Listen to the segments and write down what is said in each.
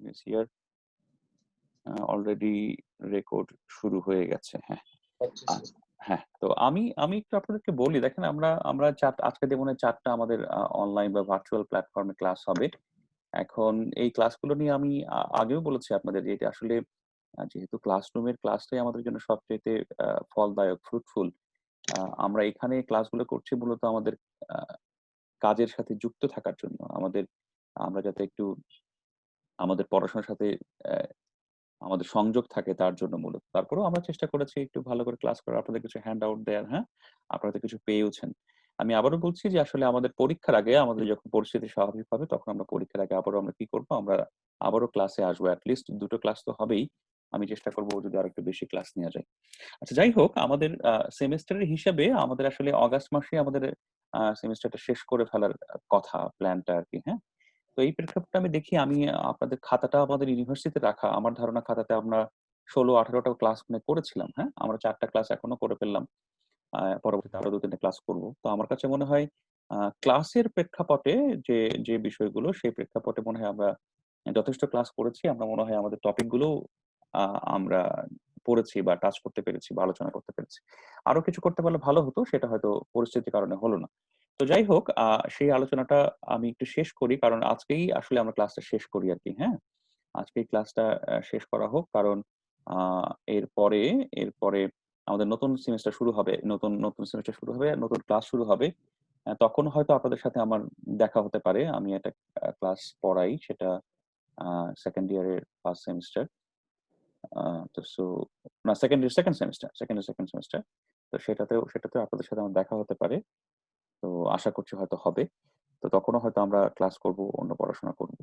Miss here already record শুরু হয়ে গেছে। হ্যাঁ হ্যাঁ, তো আমি আমি একটু আপনাদেরকে বলি, দেখেন আমরা আমরা আজকে দিয়ে মনে হয় 4টা আমাদের অনলাইন বা ভার্চুয়াল প্ল্যাটফর্মে ক্লাস হবে। এখন এই ক্লাসগুলো নিয়ে আমি আগেও বলেছি আপনাদের যে এটা আসলে যেহেতু ক্লাসরুমের ক্লাসটাই আমাদের জন্য সবচাইতে ফলদায়ক, ফ্রুটফুল। আমরা এখানে ক্লাসগুলো করছি মূলত আমাদের আ কাজের সাথে যুক্ত থাকার জন্য। আমরা যাতে একটু আমাদের পড়াশোনার সাথে অ্যা আমাদের সংযোগ থাকে তার জন্য মূলত। তারপরেও আমরা চেষ্টা করেছি একটু ভালো করে ক্লাস করার, আপনাদের কিছু হ্যান্ড আউট দেয়ার, হ্যাঁ? আপনারা তো কিছু পেয়েওছেন। আমি আবারও বলছি যে আসলে আমাদের পরীক্ষার আগে আমাদের যখন পরিস্থিতি স্বাভাবিক হবে তখন আমরা পরীক্ষার আগে আবারও আমরা কি করব? আমরা আবারও ক্লাসে আসবো। এট লিস্ট ২ টো ক্লাস তো হবেই। আমি চেষ্টা করব যদি আরেকটু বেশি ক্লাস নেয়া যায়। আচ্ছা, যাই হোক, আমাদের সেমেস্টারের হিসাবে আমাদের আসলে অগাস্ট মাসে আমাদের সেমেস্টারটা শেষ করে ফেলার কথা, প্ল্যানটা আরকি, হ্যাঁ? তো এই প্রেক্ষাপটে আমি দেখি, আমি আপনাদের খাতাটা আমাদের ইউনিভার্সিটিতে রাখা। আমার ধারণা খাতাতে আমরা ১৬-১৮ টা ক্লাস করেছিলাম, হ্যাঁ? আমরা ৪ টা ক্লাস এখনো করে ফেললাম। পরবর্তীতে আরো ২-৩ টা ক্লাস করব। তো আমার কাছে মনে হয় ক্লাসের প্রেক্ষাপটে যে, যে বিষয়গুলো সেই প্রেক্ষাপটে মনে হয় আমরা যথেষ্ট ক্লাস করেছি। আমরা মনে হয় আমাদের টপিক গুলোও আ আমরা পড়েছি বা টাচ করতে পেরেছি বা আলোচনা করতে পেরেছি। আরো কিছু করতে পারলে ভালো হতো, সেটা হয়তো পরিস্থিতির কারণে হলো না। তো যাই হোক, সেই আলোচনাটা আমি একটু শেষ করি। কারণ আজকেই আসলে আমরা ক্লাসটা শেষ করি আরকি, হ্যাঁ? আজকেই ক্লাসটা শেষ করা হোক। কারণ আ এরপরে এরপরে আমাদের নতুন সেমেস্টার শুরু হবে। নতুন সেমেস্টার শুরু হবে, নতুন ক্লাস শুরু হবে। তখন হয়তো আপনাদের সাথে আমার দেখা হতে পারে। আমি একটা ক্লাস পড়াই, সেটা আ 2nd ইয়ারের 1st সেমেস্টার। আ তো সো না, 2nd সেমেস্টার, 2nd সেমেস্টার। তো সেটাতেও আপনাদের সাথে আমার দেখা হতে পারে। তো আশা করছি হয়তো হবে। তো তখনও হয়তো আমরা ক্লাস করব, অন্য পড়াশোনা করব।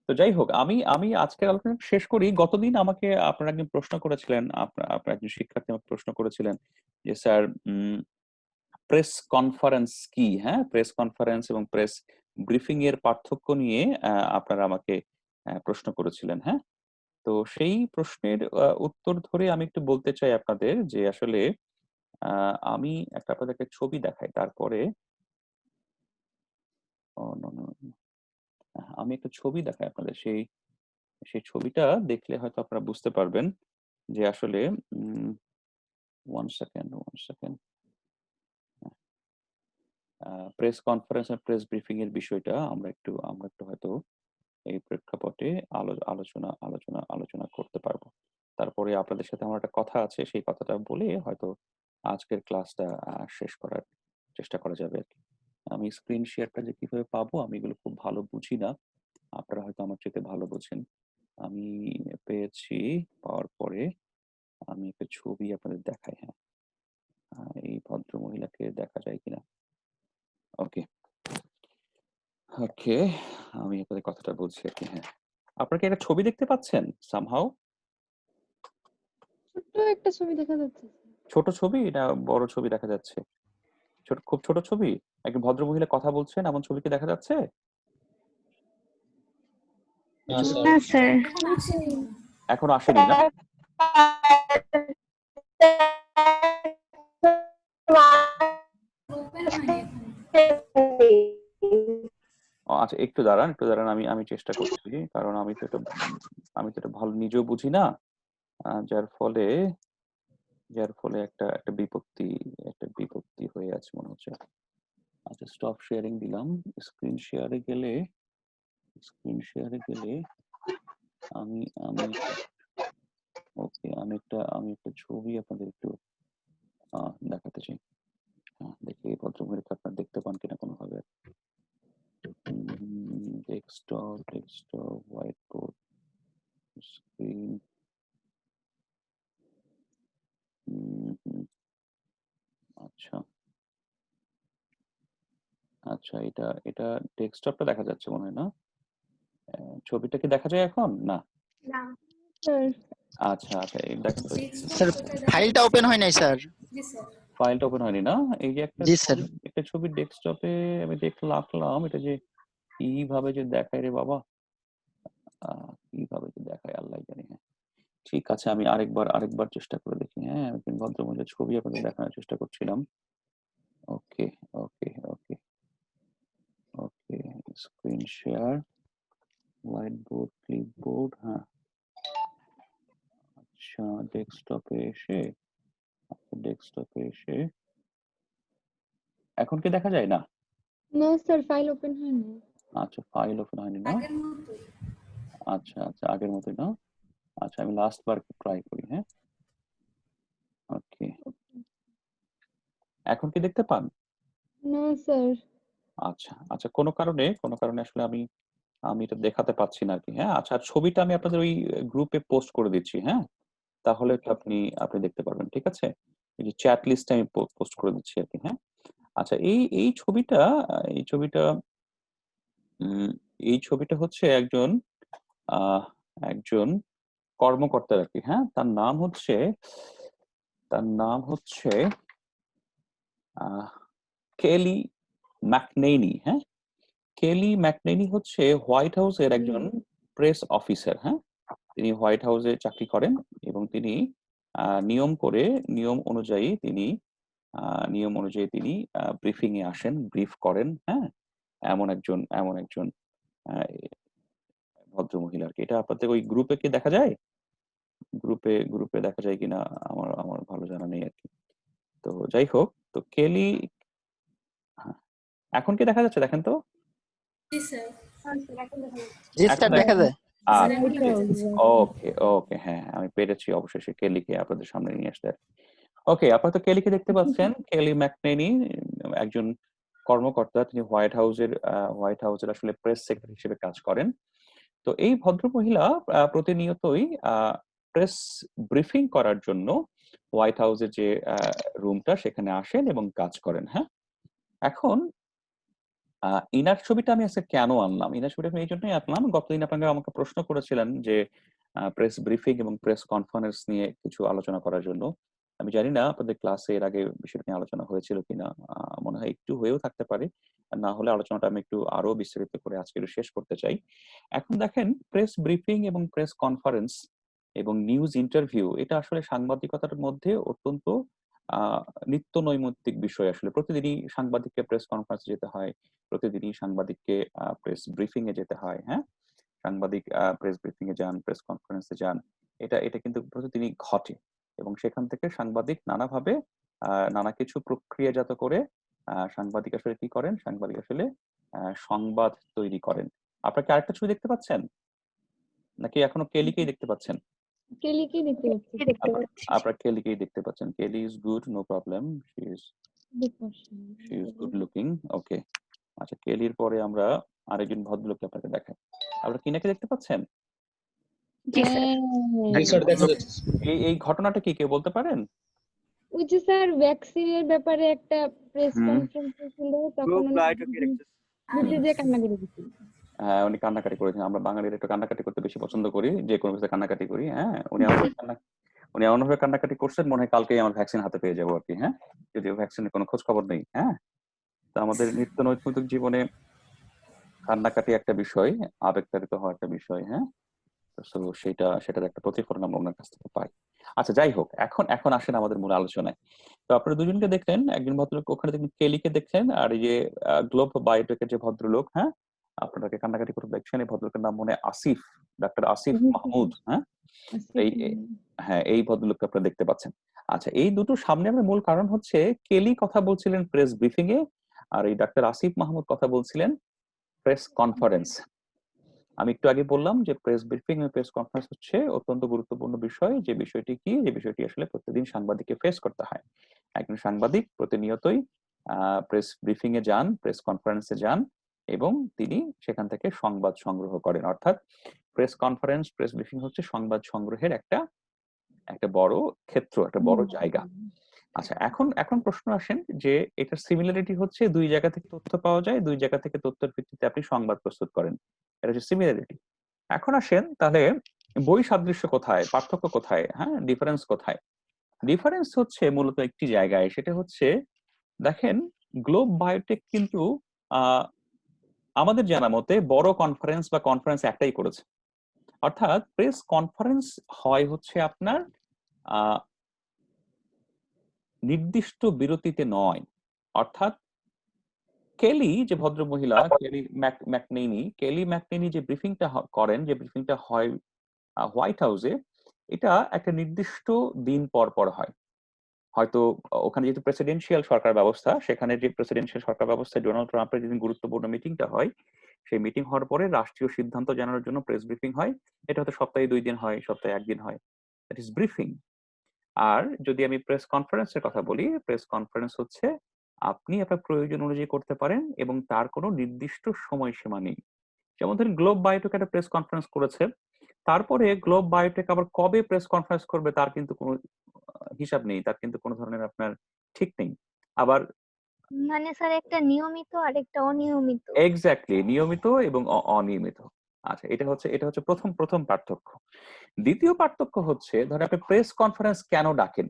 তো যাই হোক, আমি আমি আজকের আলোচনা শেষ করি। গতদিন আমাকে আপনারা একজন প্রশ্ন করেছিলেন, আপনার একজন শিক্ষার্থী আমাকে প্রশ্ন করেছিলেন যে, "স্যার, প্রেস কনফারেন্স কি?" হ্যাঁ? প্রেস কনফারেন্স এবং প্রেস ব্রিফিং এর পার্থক্য নিয়ে আপনারা আমাকে প্রশ্ন করেছিলেন, হ্যাঁ? তো সেই প্রশ্নের উত্তর ধরে আমি একটু বলতে চাই আপনাদের যে আসলে আ আমি আপনাদেরকে ছবি দেখাই। তারপরে নো, নো, আমি একটা ছবি দেখাই আপনাদের। সেই ছবিটা দেখলে হয়তো আপনারা বুঝতে পারবেন যে আসলে 1 সেকেন্ড, 1 সেকেন্ড। প্রেস কনফারেন্স আর প্রেস ব্রিফিং এর বিষয়টা আমরা একটু হয়তো এই প্রেক্ষাপটে আলোচনা করতে পারবো। তারপরে আপনাদের সাথে আমার একটা কথা আছে, সেই কথাটা বলে হয়তো আজকের ক্লাসটা শেষ করার চেষ্টা করা যাবে আরকি। আমি স্ক্রিন শেয়ারটা যে কিভাবে পাবো আমি এগুলো খুব ভালো বুঝি না। আপনারা হয়তো আমার চাইতে ভালো বোঝেন। আমি পেয়েছি, পাওয়ার পরে আমি একটা ছবি আপনাদের দেখাই, হ্যাঁ। এই ভদ্রমহিলাকে দেখা যায় কিনা? ওকে, ওকে। আমি আপনাদের কথাটা বলছি আরকি, হ্যাঁ। আপনারা কি একটা ছবি দেখতে পাচ্ছেন somehow? ছোট্ট একটা ছবি দেখা যাচ্ছে। ছোট ছবি না বড় ছবি দেখা যাচ্ছে? খুব ছোট ছবি? একজন ভদ্রমহিলা কথা বলছেন এমন ছবি কি দেখা যাচ্ছে? এই ছবি না স্যার। এখনো আসেনি না? আচ্ছা, একটু দাঁড়ান, একটু দাঁড়ান। আমি আমি চেষ্টা করছি। কারণ আমি তো এটা ভালো নিজেও বুঝি না। আ যার ফলে যার ফলে একটা বিপত্তি হয়ে আছে মনে হচ্ছে। আচ্ছা, স্টপ শেয়ারিং দিলাম। স্ক্রিন শেয়ারে গেলে স্ক্রিন শেয়ারে গেলে আমি আমি ওকে, আমি একটা ছবি আপনাদের একটু দেখাতে চাই। দেখি এই ভদ্রমহিলাকে আপনারা দেখতে পান কিনা কোনোভাবে। Desktop, white board, screen. হুম। আচ্ছা, আচ্ছা, এটা ডেস্কটপটা দেখা যাচ্ছে মনে হয় না? ছবিটা কি দেখা যায় এখন? না। না স্যার। আচ্ছা, আচ্ছা, এই দেখেন তো, স্যার ফাইলটা ওপেন হয় নাই স্যার। ফাইলটা ওপেন হয়নি না? এই যে জি স্যার। একটা ছবি ডেস্কটপে আমি রাখলাম। এটা যে কিভাবে যে দেখায় রে বাবা! কিভাবে যে দেখায় আল্লাহই জানে, হ্যাঁ। ঠিক আছে, আমি আরেকবার চেষ্টা করে দেখি, হ্যাঁ? আমি একজন ভদ্রমহিলার ছবি আপনাদের দেখানোর চেষ্টা করছিলাম। Okay, okay, okay, okay. Screen share. White board, clipboard, হ্যাঁ। আচ্ছা, ডেস্কটপে এসে এখন কি দেখা যায় না? না স্যার, ফাইল ওপেন হয় না। আচ্ছা, ফাইল ওপেন হয়নি না? আচ্ছা আচ্ছা, আগের মতোই না? আচ্ছা, আমি লাস্ট বার ট্রাই করি, হ্যাঁ। ওকে, এখন কি দেখতে পান? না স্যার। আচ্ছা আচ্ছা, কোনো কারণে আসলে আমি আমি এটা দেখাতে পাচ্ছি না আর কি, হ্যাঁ। আচ্ছা, আর ছবিটা আমি আপনাদের ওই গ্রুপে পোস্ট করে দিচ্ছি, হ্যাঁ। তাহলে কি আপনি আপনি দেখতে পারবেন, ঠিক আছে? এই যে চ্যাট লিস্টে আমি পোস্ট করে দিচ্ছি আর কি, হ্যাঁ। আচ্ছা, এই ছবিটা এই ছবিটা উম, এই ছবিটা হচ্ছে একজন আহ একজন কর্মকর্তার আর কি, হ্যাঁ। তার নাম হচ্ছে আহ কেলি ম্যাকনেইনি, হ্যাঁ। কেলি ম্যাকনেইনি হচ্ছে হোয়াইট হাউসের একজন প্রেস অফিসার, হ্যাঁ। তিনি হোয়াইট হাউসে চাকরি করেন এবং তিনি নিয়ম অনুযায়ী তিনি ব্রিফিং এ আসেন, ব্রিফ করেন, হ্যাঁ। এমন একজন আহ, ভদ্র মহিলা আর কি। এটা আপনাদের ওই গ্রুপে কি দেখা যায়? গ্রুপে দেখা যায় কিনা আমার আমার ভালো জানা নেই আর কি। তো যাই হোক, তো কেলি, হ্যাঁ, এখন কি দেখা যাচ্ছে দেখেন তো? জি এখন স্যার, দেখা যায়। আচ্ছা, ওকে ওকে, হ্যাঁ, আমি পেরেছি অবশেষে কেলিকে আপনাদের সামনে নিয়ে আসতে। ওকে, আপনারা তো কেলিকে দেখতে পাচ্ছেন। কেলি ম্যাকনেনি একজন কর্মকর্তা, তিনি হোয়াইট হাউসের আসলে প্রেস সেক্রেটারি হিসেবে কাজ করেন। তো এই ভদ্র মহিলা প্রতিনিয়তই প্রেস ব্রিফিং করার জন্য হোয়াইট হাউসের যে রুমটা সেখানে আসেন এবং কাজ করেন, হ্যাঁ। এখন ইনার ছবিটা আমি আজকে কেন আনলাম? ইনার ছবিটা আমি এই জন্যই আনলাম, গতদিন আপনারা আমাকে প্রশ্ন করেছিলেন যে প্রেস ব্রিফিং এবং প্রেস কনফারেন্স নিয়ে কিছু আলোচনা করার জন্য। আমি জানি না আপনাদের ক্লাসে এর আগে বিষয়টা নিয়ে আলোচনা হয়েছিল কিনা। মনে হয় একটু হয়েও থাকতে পারে। আর না হলে আলোচনাটা আমি একটু আরো বিস্তারিত করে আজকে একটু শেষ করতে চাই। এখন দেখেন, প্রেস ব্রিফিং এবং প্রেস কনফারেন্স এবং নিউজ ইন্টারভিউ, এটা আসলে সাংবাদিকতার মধ্যে অত্যন্ত আহ নিত্য নৈমিত্তিক বিষয়। আসলে প্রতিদিনই সাংবাদিককে প্রেস কনফারেন্সে যেতে হয়, প্রতিদিনই সাংবাদিককে প্রেস ব্রিফিং এ যেতে হয়, হ্যাঁ। সাংবাদিক প্রেস ব্রিফিং এ যান, প্রেস কনফারেন্সে যান। এটা এটা কিন্তু প্রতিদিনই ঘটে এবং সেখান থেকে সাংবাদিক নানাভাবে নানা কিছু প্রক্রিয়াজাত করে সাংবাদিক আসলে কি করেন? সাংবাদিক আসলে সংবাদ তৈরি করেন। আপনার কি আরেকটা ছবি দেখতে পাচ্ছেন, নাকি এখনো কেলিকেই দেখতে পাচ্ছেন? কেলিকেই দেখতে পাচ্ছি। আপনার কেলিকেই দেখতে পাচ্ছেন। Kelly is good, no problem, she is good looking. Okay, আচ্ছা, কেলির পরে আমরা আরেকজন ভদ্রলোককে আপনাকে দেখাই। আপনারা কিনাকে দেখতে পাচ্ছেন? এই ঘটনাটা কি কেউ বলতে পারেন? ওই যে স্যার, ভ্যাকসিনের ব্যাপারে একটা প্রেস হুম, কনফারেন্স ছিল, তখন উনি যে কান্না করে দিচ্ছিল। হ্যাঁ, উনি কান্নাকাটি করেছেন। আমরা বাঙালিরা একটু কান্নাকাটি করতে বেশি পছন্দ করি, যে কোনো কিছুতে কান্নাকাটি করি, হ্যাঁ। উনি এমনভাবে কান্নাকাটি করছেন, মনে হয় কালকেই আমার ভ্যাকসিন হাতে পেয়ে যাবো আর কি, হ্যাঁ। যদিও ভ্যাকসিনের কোনো খোঁজ খবর নেই, হ্যাঁ। তো আমাদের নিত্য নৈমিত্তিক জীবনে কান্নাকাটি একটা বিষয়, আবেগতাড়িত হওয়া একটা বিষয়, হ্যাঁ। তো সেটার একটা প্রতিফলন আমরা ওনার কাছ থেকে পাই। আচ্ছা, যাই হোক, এখন এখন আসেন আমাদের মূল আলোচনায়। তো আপনারা দুজনকে দেখলেন, একজন ভদ্রলোক ওখানে দেখলেন, কেলিকে দেখলেন, আর এই যে গ্লোব বায়োটেকের যে ভদ্রলোক, হ্যাঁ, আপনাকে কান্নাকাটি করে দেখছেন, এই ভদ্রলোকের নাম মনে হয় আসিফ, ডাক্তার আসিফ মাহমুদ, হ্যাঁ। হ্যাঁ, এই ভদ্রলোককে আপনারা দেখতে পাচ্ছেন। আচ্ছা, এই দুটো সামনে আমার মূল কারণ হচ্ছে, কেলি কথা বলছিলেন প্রেস ব্রিফিং এ, আর এই ডাক্তার আসিফ মাহমুদ কথা বলছিলেন প্রেস কনফারেন্স। আমি একটু আগে বললাম যে প্রেস ব্রিফিং এবং প্রেস কনফারেন্স হচ্ছে অত্যন্ত গুরুত্বপূর্ণ বিষয়। যে বিষয়টি আসলে প্রতিদিন সাংবাদিককে ফেস করতে হয়। একজন সাংবাদিক প্রতিনিয়তই প্রেস ব্রিফিং এ যান, প্রেস কনফারেন্সে যান এবং তিনি সেখান থেকে সংবাদ সংগ্রহ করেন। অর্থাৎ প্রেস কনফারেন্স, প্রেস ব্রিফিং হচ্ছে সংবাদ সংগ্রহের একটা একটা বড় ক্ষেত্র, একটা বড় জায়গা। আচ্ছা, এখন এখন প্রশ্ন আসেন যে এটার সিমিলারিটি হচ্ছে দুই জায়গা থেকে তথ্য পাওয়া যায়, দুই জায়গা থেকে তথ্যের ভিত্তিতে আপনি সংবাদ প্রস্তুত করেন। এটা হচ্ছে সিমিলারিটি। এখন আসেন তাহলে বৈসাদৃশ্য কোথায়, পার্থক্য কোথায়, হ্যাঁ, ডিফারেন্স কোথায়? ডিফারেন্স হচ্ছে মূলত একটি জায়গায়, সেটা হচ্ছে দেখেন, গ্লোব বায়োটেক কিন্তু আহ আমাদের জানা মতে বড় কনফারেন্স বা কনফারেন্স একটাই করেছে। অর্থাৎ প্রেস কনফারেন্স হয় হচ্ছে আপনার আহ নির্দিষ্ট বিরতিতে নয়। অর্থাৎ কেলি যে ভদ্র মহিলা কেলি ম্যাকনেনি যে ব্রিফিংটা করেন, যে ব্রিফিংটা হয় হোয়াইট হাউসে, এটা একটা নির্দিষ্ট দিন পর পর হয়। হয়তো ওখানে যেহেতু প্রেসিডেন্সিয়াল সরকার ব্যবস্থা, সেখানে যে প্রেসিডেন্সিয়াল সরকার ব্যবস্থায় ডোনাল্ড ট্রাম্পের যেদিন গুরুত্বপূর্ণ মিটিংটা হয়, সেই মিটিং হওয়ার পরে রাষ্ট্রীয় সিদ্ধান্ত জানানোর জন্য প্রেস ব্রিফিং হয়। এটা হয়তো সপ্তাহে 2 দিন হয়, সপ্তাহে 1 দিন হয়। That is briefing. আর যদি আমি প্রেস কনফারেন্সের কথা বলি, প্রেস কনফারেন্স হচ্ছে আপনি আপনার প্রয়োজন অনুযায়ী করতে পারেন এবং তার কোনো নির্দিষ্ট সময়সীমা নেই। যেমন ধরুন গ্লোব বায়োটেক একটা প্রেস কনফারেন্স করেছে, তারপরে গ্লোব বায়োটেক আবার কবে প্রেস কনফারেন্স করবে তার কিন্তু কোনো হিসাব নেই, তার কিন্তু কোনো ধরনের আপনার ঠিক নেই। আবার মানে স্যার একটা নিয়মিত আর একটা অনিয়মিত। এক্স্যাক্টলি, নিয়মিত এবং অনিয়মিত। আচ্ছা, এটা হচ্ছে প্রথম পার্থক্য। দ্বিতীয় পার্থক্য হচ্ছে, ধরেন আপনি প্রেস কনফারেন্স কেন ডাকেন?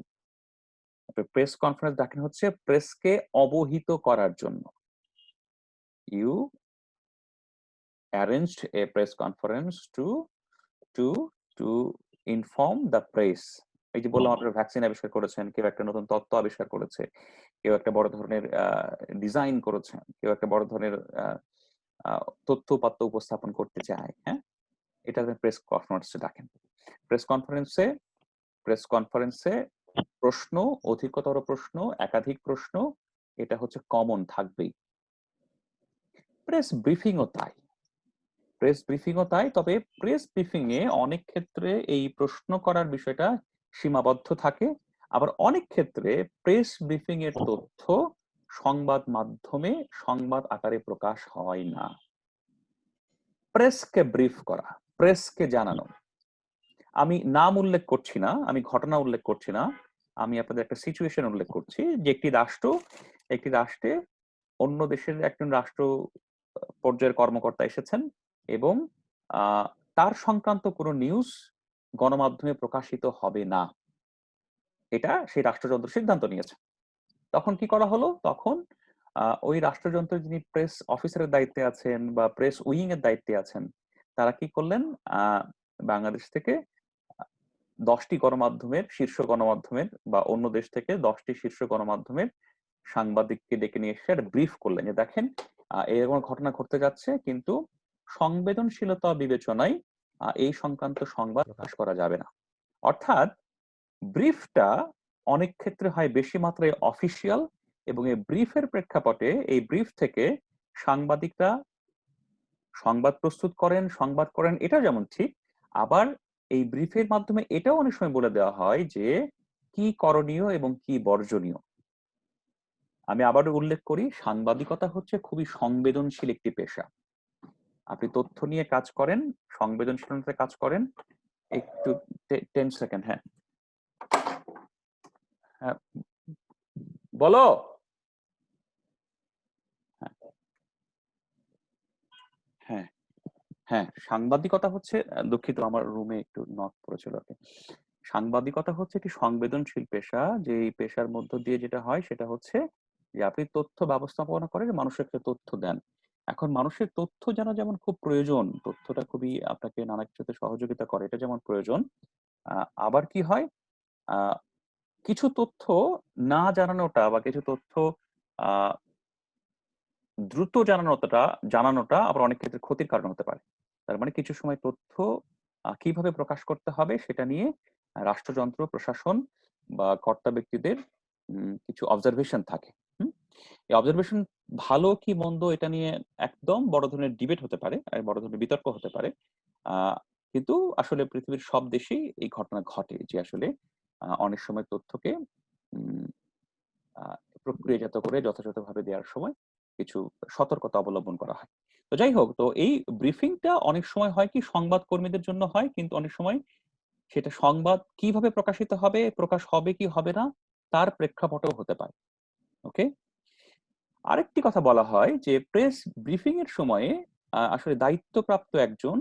আপনি প্রেস কনফারেন্স ডাকেন হচ্ছে প্রেসকে অবহিত করার জন্য। You arranged a press conference to to inform the press. এই যে বললাম আপনারা ভ্যাকসিন আবিষ্কার করেছেন, কেউ একটা নতুন তত্ত্ব আবিষ্কার করেছে, কেউ একটা বড় ধরনের ডিজাইন করেছেন, কেউ একটা বড় ধরনের তথ্য উপস্থাপন করতে চায়, হ্যাঁ, এটা আপনি প্রেস কনফারেন্সে ডাকেন। প্রেস কনফারেন্সে প্রশ্ন, অধিকতর প্রশ্ন, একাধিক প্রশ্ন, এটা হচ্ছে কমন থাকবেই। প্রেস ব্রিফিংও তাই। তবে প্রেস ব্রিফিং এ অনেক ক্ষেত্রে এই প্রশ্ন করার বিষয়টা সীমাবদ্ধ থাকে। আবার অনেক ক্ষেত্রে প্রেস ব্রিফিং এর তথ্য সংবাদ মাধ্যমে সংবাদ আকারে প্রকাশ হয় না। প্রেসকে ব্রিফ করা, প্রেসকে জানানো। আমি নাম উল্লেখ করছি না, আমি ঘটনা উল্লেখ করছি না, আমি আপনাদের একটা সিচুয়েশন উল্লেখ করছি যে একটি রাষ্ট্রে অন্য দেশের একজন রাষ্ট্র পর্যায়ের কর্মকর্তা এসেছেন এবং তার সংক্রান্ত কোনো নিউজ গণমাধ্যমে প্রকাশিত হবে না, এটা সেই রাষ্ট্রযন্ত্র সিদ্ধান্ত নিয়েছে। তখন কি করা হলো? তখন ওই রাষ্ট্রযন্ত্রের যিনি প্রেস অফিসারের দায়িত্বে আছেন বা প্রেস উইং এর দায়িত্বে আছেন, তারা কি করলেন? বাংলাদেশ থেকে 10টি গণমাধ্যমের, শীর্ষ গণমাধ্যমের বা অন্য দেশ থেকে 10টি শীর্ষ গণমাধ্যমের সাংবাদিককে ডেকে নিয়ে এসে একটা ব্রিফ করলেন যে দেখেন এরকম ঘটনা ঘটতে যাচ্ছে, কিন্তু সংবেদনশীলতা বিবেচনায় এই সংক্রান্ত সংবাদ প্রকাশ করা যাবে না। অর্থাৎ ব্রিফটা অনেক ক্ষেত্রে হয় বেশি মাত্রায় অফিসিয়াল, এবং এই ব্রিফের প্রেক্ষাপটে এই ব্রিফ থেকে সাংবাদিকরা সংবাদ প্রস্তুত করেন, সংবাদ করেন, এটা যেমন ঠিক, আবার এই ব্রিফের মাধ্যমে এটাও অনেক সময় বলে দেওয়া হয় যে কি করণীয় এবং কি বর্জনীয়। আমি আবারও উল্লেখ করি, সাংবাদিকতা হচ্ছে খুবই সংবেদনশীল একটি পেশা। আপনি তথ্য নিয়ে কাজ করেন, সংবেদনশীলতায় কাজ করেন। একটু 10 সেকেন্ড। হ্যাঁ হ্যাঁ, বলো। হ্যাঁ হ্যাঁ, সাংবাদিকতা হচ্ছে, দুঃখিত আমার রুমে একটু নক পড়েছিল। সাংবাদিকতা হচ্ছে একটি সংবেদনশীল পেশা, যে এই পেশার মধ্য দিয়ে যেটা হয় সেটা হচ্ছে যে আপনি তথ্য ব্যবস্থাপনা করেন, মানুষকে তথ্য দেন। এখন মানুষের তথ্য জানা যেমন খুব প্রয়োজন, তথ্যটা খুবই আপনাকে নানা কিছুতে সহযোগিতা করে, এটা যেমন প্রয়োজন, আবার কি হয়, কিছু তথ্য না জানানোটা বা কিছু তথ্য দ্রুত জানানোটা আবার অনেক ক্ষেত্রে ক্ষতির কারণ হতে পারে। তার মানে কিছু সময় তথ্য কিভাবে প্রকাশ করতে হবে সেটা নিয়ে রাষ্ট্রযন্ত্র, প্রশাসন বা কর্তা ব্যক্তিদের কিছু অবজারভেশন থাকে। এই অবজারভেশন ভালো কি মন্দ এটা নিয়ে একদম বড় ধরনের ডিবেট হতে পারে, বড় ধরনের বিতর্ক হতে পারে। কিন্তু আসলে পৃথিবীর সব দেশেই এই ঘটনা ঘটে যে আসলে অনেক সময় তথ্যকে প্রক্রিয়াজাত করে যথাযথভাবে দেওয়ার সময় কিছু সতর্কতা অবলম্বন করা হয়। তো যাই হোক, তো এই ব্রিফিংটা অনেক সময় হয় কি সংবাদ কর্মীদের জন্য হয়, কিন্তু অনেক সময় সেটা সংবাদ কিভাবে প্রকাশিত হবে, প্রকাশ হবে কি হবে না, তার প্রেক্ষাপটেও হতে পারে। ওকে, আরেকটি কথা বলা হয় যে প্রেস ব্রিফিং এর সময়ে আসলে দায়িত্বপ্রাপ্ত একজন,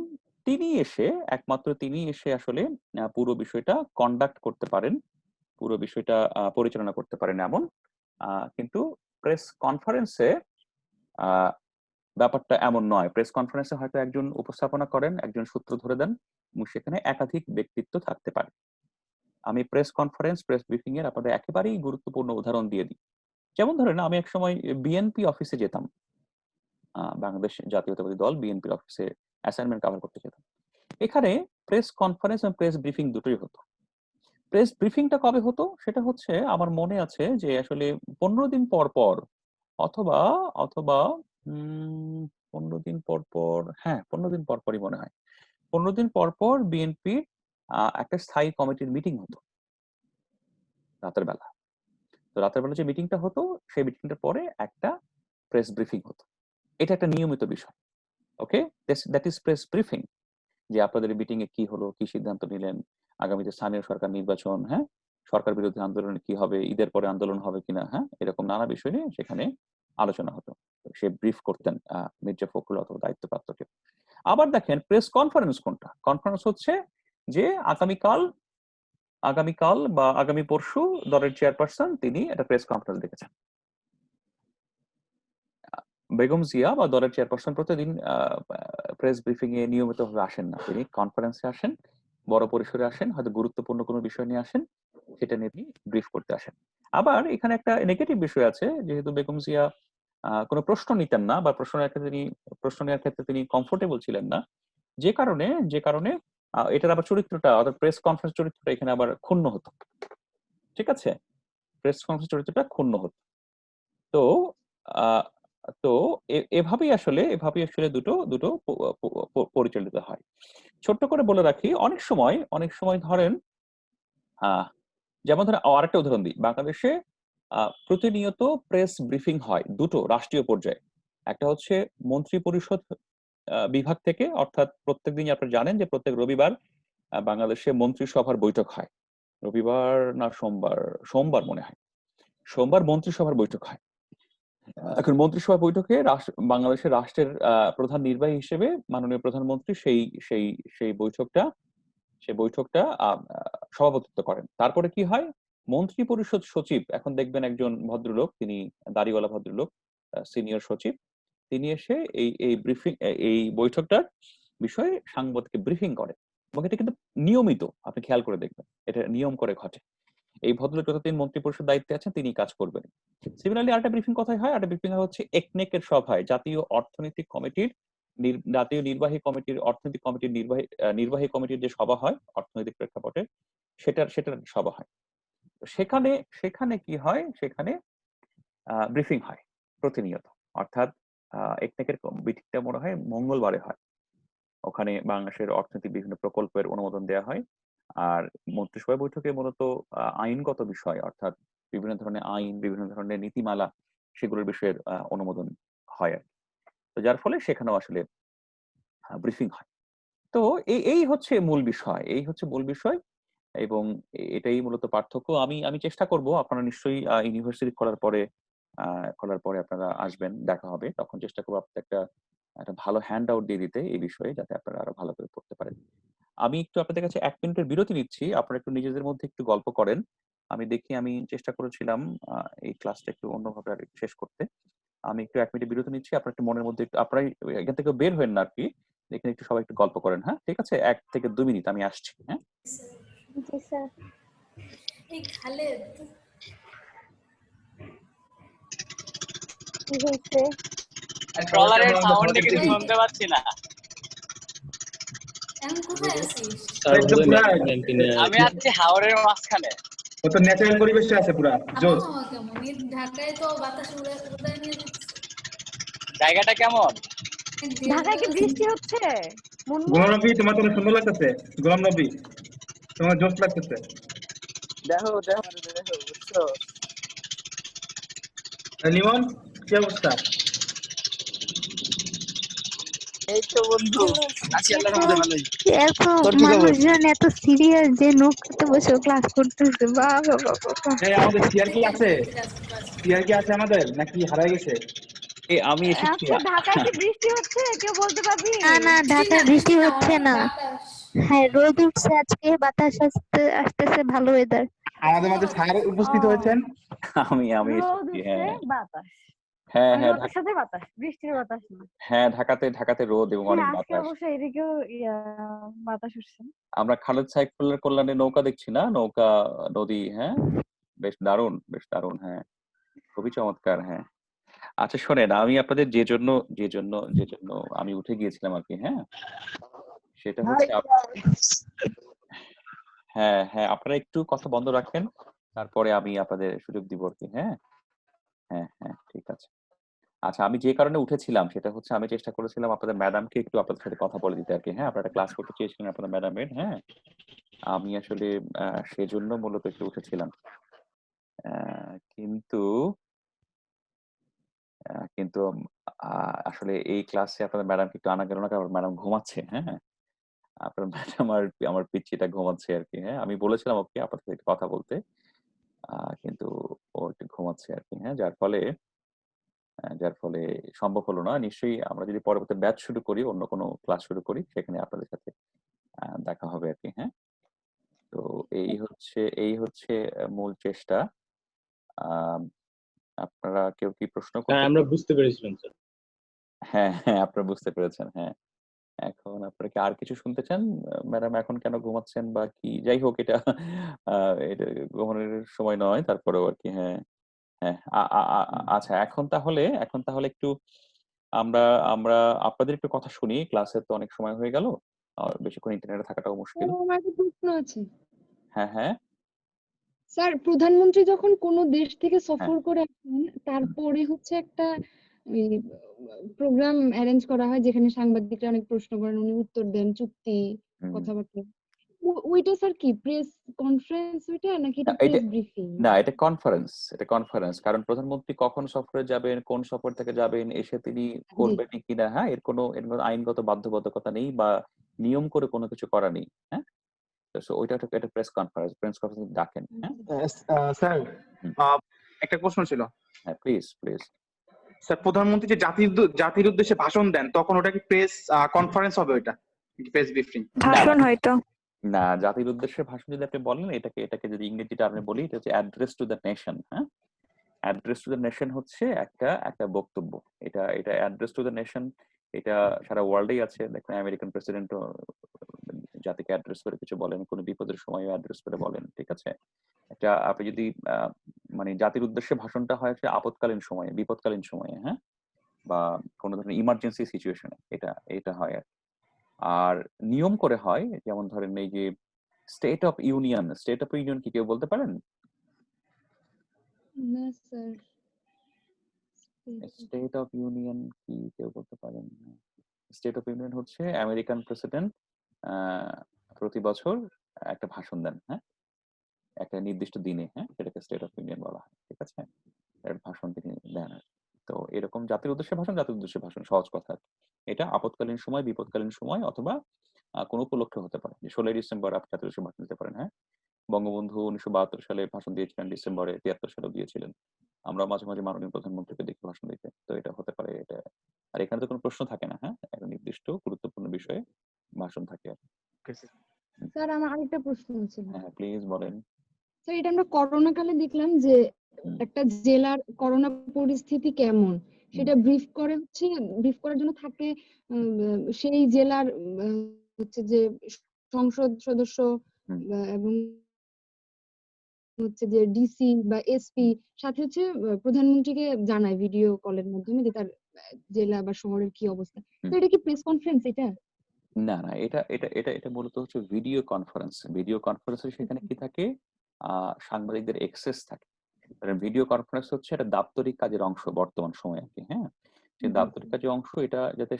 একমাত্র তিনি এসে আসলে পুরো বিষয়টা কন্ডাক্ট করতে পারেন, পুরো বিষয়টা পরিচালনা করতে পারেন এমন। কিন্তু প্রেস কনফারেন্সে ব্যাপারটা এমন নয়। প্রেস কনফারেন্সে হয়তো একজন উপস্থাপনা করেন, একজন সূত্র ধরে দেন, এবং সেখানে একাধিক ব্যক্তিত্ব থাকতে পারে। আমি প্রেস ব্রিফিং এর আপনাদের একেবারেই গুরুত্বপূর্ণ উদাহরণ দিয়ে দিই। যেমন ধরেন আমি এক সময় বিএনপি অফিসে যেতাম। বাংলাদেশ জাতীয়তাবাদী দল বিএনপির অফিসে অ্যাসাইনমেন্ট কভার করতে যেতাম। এখানে প্রেস কনফারেন্স এবং প্রেস ব্রিফিং দুটোই হতো। প্রেস ব্রিফিংটা কবে হতো সেটা হচ্ছে আমার মনে আছে যে আসলে 15 দিন পর পর অথবা অথবা 15 দিন পর পর, হ্যাঁ 15 দিন পর পরই মনে হয়। 15 দিন পর পর বিএনপির একটা স্থায়ী কমিটির মিটিং হতো রাতের বেলা। তো রাতের বেলা যে মিটিংটা হতো সেই মিটিংটার পরে একটা প্রেস ব্রিফিং হতো। এটা একটা নিয়মিত বিষয়। ওকে, দ্যাট ইজ প্রেস ব্রিফিং। যে আপনাদের মিটিং এ কি হলো, কি সিদ্ধান্ত নিলেন, আগামীতে স্থানীয় সরকার নির্বাচন, হ্যাঁ, সরকার বিরোধী আন্দোলন কি হবে, ঈদের পরে আন্দোলন হবে কিনা, হ্যাঁ, এরকম নানা বিষয় নিয়ে সেখানে আলোচনা হতো। সে ব্রিফ করতেন মির্জা ফখরুল অথবা দায়িত্বপ্রাপ্ত কেউ। আবার দেখেন প্রেস কনফারেন্স কোনটা? কনফারেন্স হচ্ছে যে আগামীকাল বা আগামী পরশু দলের চেয়ারপারসন তিনি একটা প্রেস কনফারেন্স ডেকেছেন। বেগম জিয়া বা দলের চেয়ারপারসন প্রতিদিন প্রেস ব্রিফিং এ নিয়মিতভাবে আসেন না, তিনি কনফারেন্সে আসেন, বড় পরিসরে আসেন, হয়তো গুরুত্বপূর্ণ কোনো বিষয় নিয়ে আসেন, সেটা নিয়ে তিনি ব্রিফ করতে আসেন। আবার এখানে একটা নেগেটিভ বিষয় আছে, যেহেতু বেগম জিয়া কোনো প্রশ্ন নিতেন না বা প্রশ্ন নেওয়ার ক্ষেত্রে তিনি কমফোর্টেবল ছিলেন না, যে কারণে এটার আবার চরিত্রটা অর্থাৎ প্রেস কনফারেন্স চরিত্রটা এখানে আবার ক্ষুণ্ণ হতো। ঠিক আছে, প্রেস কনফারেন্স চরিত্রটা ক্ষুণ্ণ হতো। তো আহ, তো এভাবেই আসলে দুটো দুটো পরিচালিত হয়। ছোট্ট করে বলে রাখি, অনেক সময় ধরেন যেমন ধরেন আরেকটা উদাহরণ দিই, বাংলাদেশে প্রতিনিয়ত প্রেস ব্রিফিং হয় দুটো রাষ্ট্রীয় পর্যায়ে। একটা হচ্ছে মন্ত্রী পরিষদ বিভাগ থেকে, অর্থাৎ প্রত্যেকদিনই আপনারা জানেন যে প্রত্যেক রবিবার বাংলাদেশে মন্ত্রিসভার বৈঠক হয়। রবিবার না সোমবার মনে হয়, সোমবার মন্ত্রিসভার বৈঠক হয়। এখন মন্ত্রিসভা বৈঠকে বাংলাদেশের রাষ্ট্রের প্রধান নির্বাহী হিসেবে মাননীয় প্রধানমন্ত্রী সেই সেই বৈঠকটা সভাপতিত্ব করেন। তারপরে কি হয়, মন্ত্রী পরিষদ সচিব, এখন দেখবেন একজন ভদ্রলোক, তিনি দাড়িওয়ালা ভদ্রলোক, সিনিয়র সচিব, তিনি এসে এই বৈঠকটার বিষয়ে সাংবাদিককে ব্রিফিং করে। এবং এটা কিন্তু নিয়মিত, আপনি খেয়াল করে দেখবেন এটা নিয়ম করে ঘটে। এই ভদ্রলোক যতদিন মন্ত্রী পরিষদ দায়িত্বে আছেন তিনি কাজ করবেন। সিমিলারলি আরেকটা ব্রিফিং কোথায় হয়? একটা ব্রিফিং হচ্ছে একনেকের সভায়, জাতীয় নির্বাহী কমিটির অর্থনৈতিক কমিটির নির্বাহী কমিটির যে সভা হয় অর্থনৈতিক প্রেক্ষাপটে, সেটার সভা হয়। সেখানে সেখানে কি হয়, সেখানে ব্রিফিং হয় প্রতিনিয়ত। অর্থাৎ একনেকের মিটিংটা মনে হয় মঙ্গলবারে হয়। ওখানে বাংলাদেশের অর্থনৈতিক বিভিন্ন প্রকল্পের অনুমোদন দেওয়া হয়। আর মন্ত্রিসভা বৈঠকে মূলত আইনগত বিষয়, অর্থাৎ বিভিন্ন ধরনের আইন, বিভিন্ন ধরনের নীতিমালা, সেগুলোর বিষয়ের অনুমোদন হয় আর কি। তো যার ফলে সেখানেও আসলে ব্রিফিং হয়। তো এই হচ্ছে মূল বিষয় এবং এটাই মূলত পার্থক্য। আমি চেষ্টা করব, আপনারা নিশ্চয়ই ইউনিভার্সিটি খোলার পরে আপনারা আসবেন, দেখা হবে, তখন চেষ্টা করবো আপনাদের একটা একটা ভালো হ্যান্ড আউট দিয়ে দিতে এই বিষয়ে, যাতে আপনারা আরো ভালো করে পড়তে পারেন। আমি একটু আপনাদের কাছে 1 মিনিটের বিরতি নিচ্ছি, আপনারা একটু নিজেদের মধ্যে একটু গল্প করেন। আমি চেষ্টা করেছিলাম এই ক্লাসটা একটু অন্যভাবে আর শেষ করতে। আমি একটু 1 মিনিটের বিরতি নিচ্ছি, আপনার একটু মনের মধ্যে একটু, আপনারা এখান থেকে বের হবেন না আর কি, এখানে একটু সবাই একটু গল্প করেন, হ্যাঁ ঠিক আছে? 1 থেকে 2 মিনিট, আমি আসছি। হ্যাঁ জি স্যার। এই খালেদ কি হয়েছে? ট্রলারের সাউন্ডে কিছু শুনতে পাচ্ছি না। এখন কোথায় আছিস? আমি আছি হাওরের মাঝখানে। ও তো ন্যাচারাল পরিবেশে আছে পুরা জোস। আবহাওয়া কেমন? এই ঢাকায় তো বাতাস উড়ায় নিয়ে যাচ্ছে। জায়গাটা কেমন? ঢাকায় কি বৃষ্টি হচ্ছে? গোলাম নবী, তোমার তো সুন্দর লাগতেছে। গোলাম নবী, তোমার জোস লাগতেছে। দেখো বুঝছো? লিমন, কি অবস্থা? এই তো বন্ধু, আছি আল্লাহর রহমতে ভালোই। এত তোর কি খবর? মানুষজন এত সিরিয়াস যে নৌকাতে বসে ক্লাস করতেছে, বাবা বাবা। এই আমাদের সিআর কি আছে? সিআর কি আছে আমাদের নাকি হারাই গেছে? আমি এসেছি। আচ্ছা, ঢাকায় কি বৃষ্টি হচ্ছে? কেউ বলতে পারবি? না না, ঢাকায় বৃষ্টি হচ্ছে না। বাতাস। হ্যাঁ, রোদ উঠছে আজকে, বাতাস আসতেছে, ভালো ওয়েদার। আমাদের মাঝে স্যার উপস্থিত হয়েছেন। আমি রোদ এসেছি। উঠছে, বাতাস। হ্যাঁ মানে হ্যাঁ রোদের সাথে বাতাস, বৃষ্টির বাতাস না। হ্যাঁ, ঢাকাতে রোদ এবং হ্যাঁ, অনেক আজকে বাতাস। অবশ্য এদিকেও বাতাস উঠছে। আমরা খালেদ সাইফুল্লাহর কল্যাণে নৌকা দেখছি না, নৌকা নদী, হ্যাঁ বেশ দারুণ, হ্যাঁ খুবই চমৎকার। হ্যাঁ, আচ্ছা শোনেন, আমি আপনাদের যে জন্য আমি উঠে গিয়েছিলাম আর কি, হ্যাঁ, সেটা হচ্ছে হ্যাঁ হ্যাঁ, আপনারা একটু কথা বন্ধ রাখেন, তারপরে আমি আপনাদের সুযোগ দিব আর কি। হ্যাঁ হ্যাঁ হ্যাঁ, ঠিক আছে। আচ্ছা, আমি যে কারণে উঠেছিলাম সেটা হচ্ছে আমি চেষ্টা করেছিলাম আপনাদের ম্যাডামকে একটু আপনাদের সাথে কথা বলে দিতে আর কি। হ্যাঁ, আপনারা ক্লাস করতে চেয়েছিলেন আপনাদের ম্যাডামের। হ্যাঁ, আমি আসলে সেজন্য মূলত একটু উঠেছিলাম। কিন্তু কিন্তু আসলে এই ক্লাসে আপনাদের ম্যাডামকে একটু আনা গেল না, কারণ ম্যাডাম ঘুমাচ্ছে। হ্যাঁ, আপনার ম্যাডাম আর আমার পিচ্চিটা ঘুমাচ্ছে আর কি। হ্যাঁ, আমি বলেছিলাম ওকে আপনার সাথে একটু কথা বলতে, কিন্তু ও একটু ঘুমাচ্ছে আর কি। হ্যাঁ, যার ফলে সম্ভব হলো না। নিশ্চয়ই আমরা যদি পরবর্তী ব্যাচ শুরু করি, অন্য কোনো ক্লাস শুরু করি, সেখানে আপনাদের সাথে দেখা হবে আর কি। হ্যাঁ, তো এই হচ্ছে মূল চেষ্টা। আম, আপনারা কেউ কি প্রশ্ন করতে? আমরা বুঝতে পেরেছিলাম স্যার। হ্যাঁ হ্যাঁ, আপনারা বুঝতে পেরেছেন। হ্যাঁ, এখন আপনারা কি আর কিছু শুনতে চান? ম্যাডাম এখন কেন ঘুমাচ্ছেন বা কি? যাই হোক, এটা এটা ঘুমানোর সময় নয়, তারপরেও আর কি। হ্যাঁ হ্যাঁ, আচ্ছা, এখন তাহলে একটু আমরা আমরা আপনাদের একটু কথা শুনি। ক্লাসের তো অনেক সময় হয়ে গেল, আর বেশিক্ষণ ইন্টারনেটে থাকাটাও মুশকিল। আমার একটা প্রশ্ন আছে হ্যাঁ হ্যাঁ স্যার। প্রধানমন্ত্রী যখন কোনো দেশ থেকে হ্যাঁ সফর করে আসেন, তারপরে হচ্ছে একটা প্রোগ্রাম অ্যারেঞ্জ করা হয় যেখানে সাংবাদিকরা অনেক প্রশ্ন করেন, উনি উত্তর দেন, চুক্তি হুম। কথাবার্তা। ওইটা স্যার কি প্রেস কনফারেন্স ওইটা, নাকি এটা না, এটা প্রেস ব্রিফিং? না, এটা কনফারেন্স। কারণ প্রধানমন্ত্রী কখন সফরে যাবেন, কোন সফর থেকে যাবেন, এসে তিনি জি। করবেন কিনা, হ্যাঁ, এর কোনো আইনগত বাধ্যবাধকতা নেই বা নিয়ম করে কোনো কিছু করা নেই। হ্যাঁ, তো ওইটা একটা প্রেস কনফারেন্স ডাকেন। হ্যাঁ স্যার হুম, একটা প্রশ্ন ছিল। হ্যাঁ, প্লিজ প্লিজ। স্যার, প্রধানমন্ত্রী যে জাতির উদ্দেশ্যে ভাষণ দেন, তখন ওটা কি প্রেস কনফারেন্স হবে? ওইটা প্রেস ব্রিফিং? ভাষণ হয়তো। না, জাতির উদ্দেশ্যে ভাষণ যদি আপনি বলেন, এটাকে যদি ইংরেজিটা আপনি বলি, এটা হচ্ছে অ্যাড্রেস টু দ্য নেশন। হ্যাঁ, অ্যাড্রেস টু দ্য নেশন হচ্ছে একটা বক্তব্য। এটা অ্যাড্রেস টু দ্য নেশন, এটা সারা ওয়ার্ল্ডেই আছে। দেখেন, আমেরিকান প্রেসিডেন্টও জাতিকে অ্যাড্রেস করে কিছু বলেন, কোনো বিপদের সময়ও অ্যাড্রেস করে বলেন। ঠিক আছে, এটা আপনি যদি মানে জাতির উদ্দেশ্যে ভাষণটা হয় সে আপৎকালীন সময়ে, বিপদকালীন সময়ে, হ্যাঁ, বা কোনো ধরনের ইমার্জেন্সি সিচুয়েশনে এটা হয় আর কি। আর নিয়ম করে হয়, যেমন ধরেন এই যে স্টেট অফ ইউনিয়ন কি কেউ বলতে পারেন? না স্যার। স্টেট অফ ইউনিয়ন কি কেউ বলতে পারেন? স্টেট অফ ইউনিয়ন হচ্ছে আমেরিকান প্রেসিডেন্ট প্রতি বছর একটা ভাষণ দেন। হ্যাঁ, একটা নির্দিষ্ট দিনে। হ্যাঁ, সেটাকে স্টেট অফ ইউনিয়ন বলা হয়। ঠিক আছে, একটা ভাষণ তিনি দেন আর কি। তো এরকম জাতির উদ্দেশ্যে ভাষণ সহজ কথা আর কি। এটা আপৎকালীন সময়, বিপদকালীন সময়, অথবা কোনো উপলক্ষে হতে পারে। যে 16ই ডিসেম্বর আপনি জাতির উদ্দেশ্যে ভাষণ দিতে পারেন। হ্যাঁ, বঙ্গবন্ধু 1972 সালে ভাষণ দিয়েছিলেন ডিসেম্বরে, 73 সালেও দিয়েছিলেন। আমরা মাঝে মাঝে মাননীয় প্রধানমন্ত্রীকে দেখি ভাষণ দিতে। তো এটা হতে পারে এটা। আর এখানে তো কোনো প্রশ্ন থাকে না। হ্যাঁ, একটা নির্দিষ্ট গুরুত্বপূর্ণ বিষয়ে ভাষণ থাকে আর কি। স্যার, আমার আরেকটা প্রশ্ন ছিল। হ্যাঁ, প্লিজ বলেন। স্যার, এটা আমরা করোনা কালে দেখলাম যে হুম, একটা জেলার করোনা পরিস্থিতি কেমন হুম, সেটা ব্রিফ করার জন্য থাকে সেই জেলার হচ্ছে যে সংসদ সদস্য হুম, এবং হচ্ছে যে ডিসি বা এসপি, সাথে হচ্ছে প্রধানমন্ত্রীকে জানায় ভিডিও কলের মাধ্যমে যে তার জেলা বা শহরের কি অবস্থা। তো হুম। এটা কি প্রেস কনফারেন্স এটা? না না, এটা মূলত হচ্ছে ভিডিও কনফারেন্সে সেখানে কি থাকে, সাংবাদিকদের এক্সেস থাকে। ভিডিও কনফারেন্স হচ্ছে একটা দাপ্তরিক কাজের অংশ বর্তমান সময়ে আর কি। হ্যাঁ, সেই জি দাপ্তরিক কাজের অংশ, এটা যাতে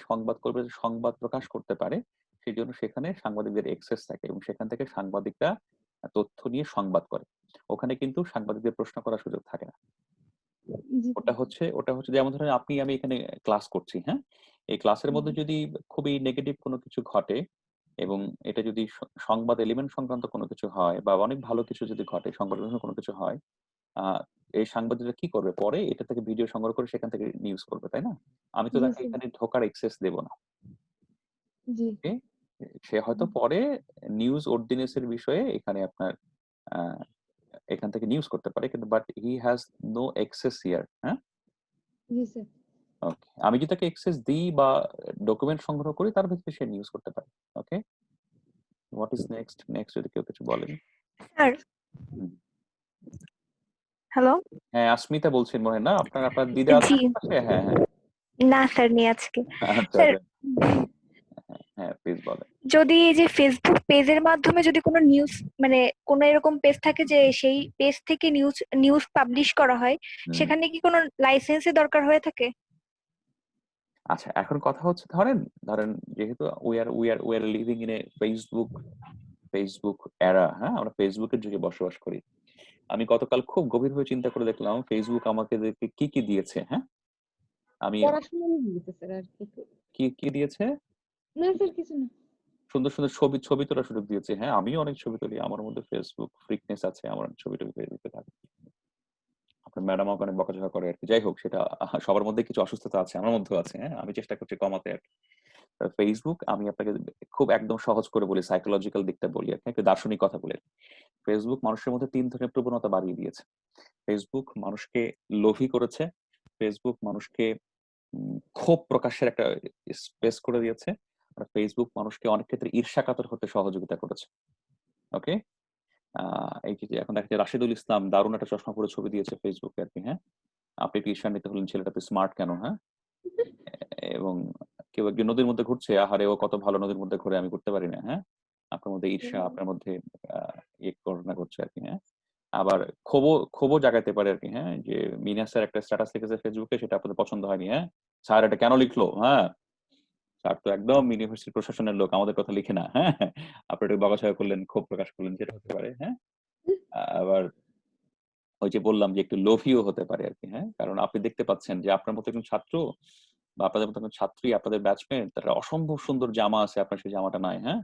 সংবাদ প্রকাশ করতে পারে, সেই জন্য সেখানে সাংবাদিকদের এক্সেস থাকে, এবং সেখান থেকে সাংবাদিকরা তথ্য নিয়ে সংবাদ করে। ওখানে কিন্তু সাংবাদিকদের প্রশ্ন করার সুযোগ থাকে না। জি ওটা হচ্ছে যেমন ধরেন আমি এখানে ক্লাস করছি। হ্যাঁ, এই ক্লাসের মধ্যে যদি খুবই নেগেটিভ কোনো কিছু ঘটে, এবং এটা যদি সংবাদ এলিমেন্ট সংক্রান্ত কোনো কিছু হয়, বা অনেক ভালো কিছু যদি ঘটে, সংবাদের কোনো কিছু হয়, এই সাংবাদিকরা কি করবে, পরে এটা থেকে ভিডিও সংগ্রহ করে সেখান থেকে নিউজ করবে, তাই না? আমি তো জি তাকে স্যার। এখানে ঢোকার এক্সেস দেব না। জি ওকে, সে হয়তো পরে নিউজ অর্ডিনেন্সের বিষয়ে এখানে আপনার আহ, এখান থেকে নিউজ করতে পারে, কিন্তু but he has no access here. হ্যাঁ, জি স্যার। ওকে, আমি যদি তাকে এক্সেস দিই বা ডকুমেন্ট সংগ্রহ করি, তার ভিত্তিতে সে নিউজ করতে পারে। ওকে, হোয়াট ইজ নেক্সট যদি কেউ কিছু বলেন। স্যার, হুম, হ্যালো। হ্যাঁ, আসমিতা বলছেন মনে হয় না? আপনার দিদা আছে জি। আশেপাশে? হ্যাঁ, হ্যাঁ। না স্যার, নেই আজকে। আচ্ছা, স্যার, আচ্ছা। হ্যাঁ, প্লিজ বলেন। যদি এই যে ফেসবুক পেজের মাধ্যমে যদি কোনো নিউজ, মানে কোনো এরকম পেজ থাকে যে সেই পেজ থেকে নিউজ নিউজ পাবলিশ করা হয়, হুম। সেখানে কি কোনো লাইসেন্সের দরকার হয়ে থাকে? আচ্ছা, এখন কথা হচ্ছে ধরেন যেহেতু we are living in a Facebook era, হ্যাঁ? আমরা ফেসবুকের যুগে বসবাস করি। আমি গতকাল খুব গভীরভাবে চিন্তা করে দেখলাম ফেসবুক আমাদেরকে কি দিয়েছে, হ্যাঁ? আমি পড়াশোনা নিয়ে দিতে স্যার আর কিছু কি দিয়েছে? না স্যার, কিছু না। সুন্দর, সুন্দর ছবি তোলার সুযোগ দিয়েছে। হ্যাঁ, আমিও অনেক ছবি তুলি। আমার মধ্যে ফেসবুক ফ্রিকনেস আছে। আমার অনেক ছবি-টবি ফেসবুকে থাকে। আপনার ম্যাডাম আমাকে অনেক বকাঝকা করে আরকি। যাই হোক সেটা সবার মধ্যে কিছু অসুস্থতা আছে। আমার মধ্যেও আছে, হ্যাঁ? আমি চেষ্টা করছি কমাতে আরকি। ফেসবুক আমি আপনাকে খুব একদম সহজ করে বলি, সাইকোলজিক্যাল দিকটা বলি আরকি। একটু দার্শনিক কথা বলি। ফেসবুক মানুষের মধ্যে ৩ ধরনের প্রবণতা বাড়িয়ে দিয়েছে। ফেসবুক মানুষকে লোভী করেছে। ফেসবুক মানুষকে ক্ষোভ প্রকাশের একটা স্পেস করে দিয়েছে। আর ফেসবুক মানুষকে অনেক ক্ষেত্রে ঈর্ষাকাতর হতে সহযোগিতা করেছে। ওকে? এই যে এখন দেখা যায় রাশেদুল ইসলাম দারুণ একটা চশমা পরে ছবি দিয়েছে ফেসবুকে আরকি, হ্যাঁ? আপনি একটু ঈর্ষান্বিত হলেন ছেলেটা তো স্মার্ট কেন, হ্যাঁ? এবং কেউ একজন নদীর মধ্যে ঘুরছে, আহারে ও কত ভালো নদীর মধ্যে ঘুরে আমি ঘুরতে পারি না, হ্যাঁ? আপনার মধ্যে ঈর্ষা, আপনার মধ্যে আ ঘটনা ঘটছে আরকি, হ্যাঁ? আবার ক্ষোভও জাগাইতে পারে আরকি, হ্যাঁ? যে মিনা স্যার একটা স্ট্যাটাস লিখেছে ফেসবুকে সেটা আপনাদের পছন্দ হয়নি, হ্যাঁ? স্যার এটা কেন লিখলো, হ্যাঁ? স্যার তো একদম ইউনিভার্সিটি প্রশাসনের লোক, আমাদের কথা লিখে না, হ্যাঁ? আপনি একটু বকাঝকা করলেন, ক্ষোভ প্রকাশ করলেন, সেটা হতে পারে, হ্যাঁ? আবার ওই যে বললাম যে একটু লোভীও হতে পারে আরকি, হ্যাঁ? কারণ আপনি দেখতে পাচ্ছেন যে আপনার মতো একজন ছাত্র বা আপনাদের মতো একজন ছাত্রী, আপনাদের ব্যাচমেট তারা অসম্ভব সুন্দর জামা আছে, আপনার সেই জামাটা নাই, হ্যাঁ?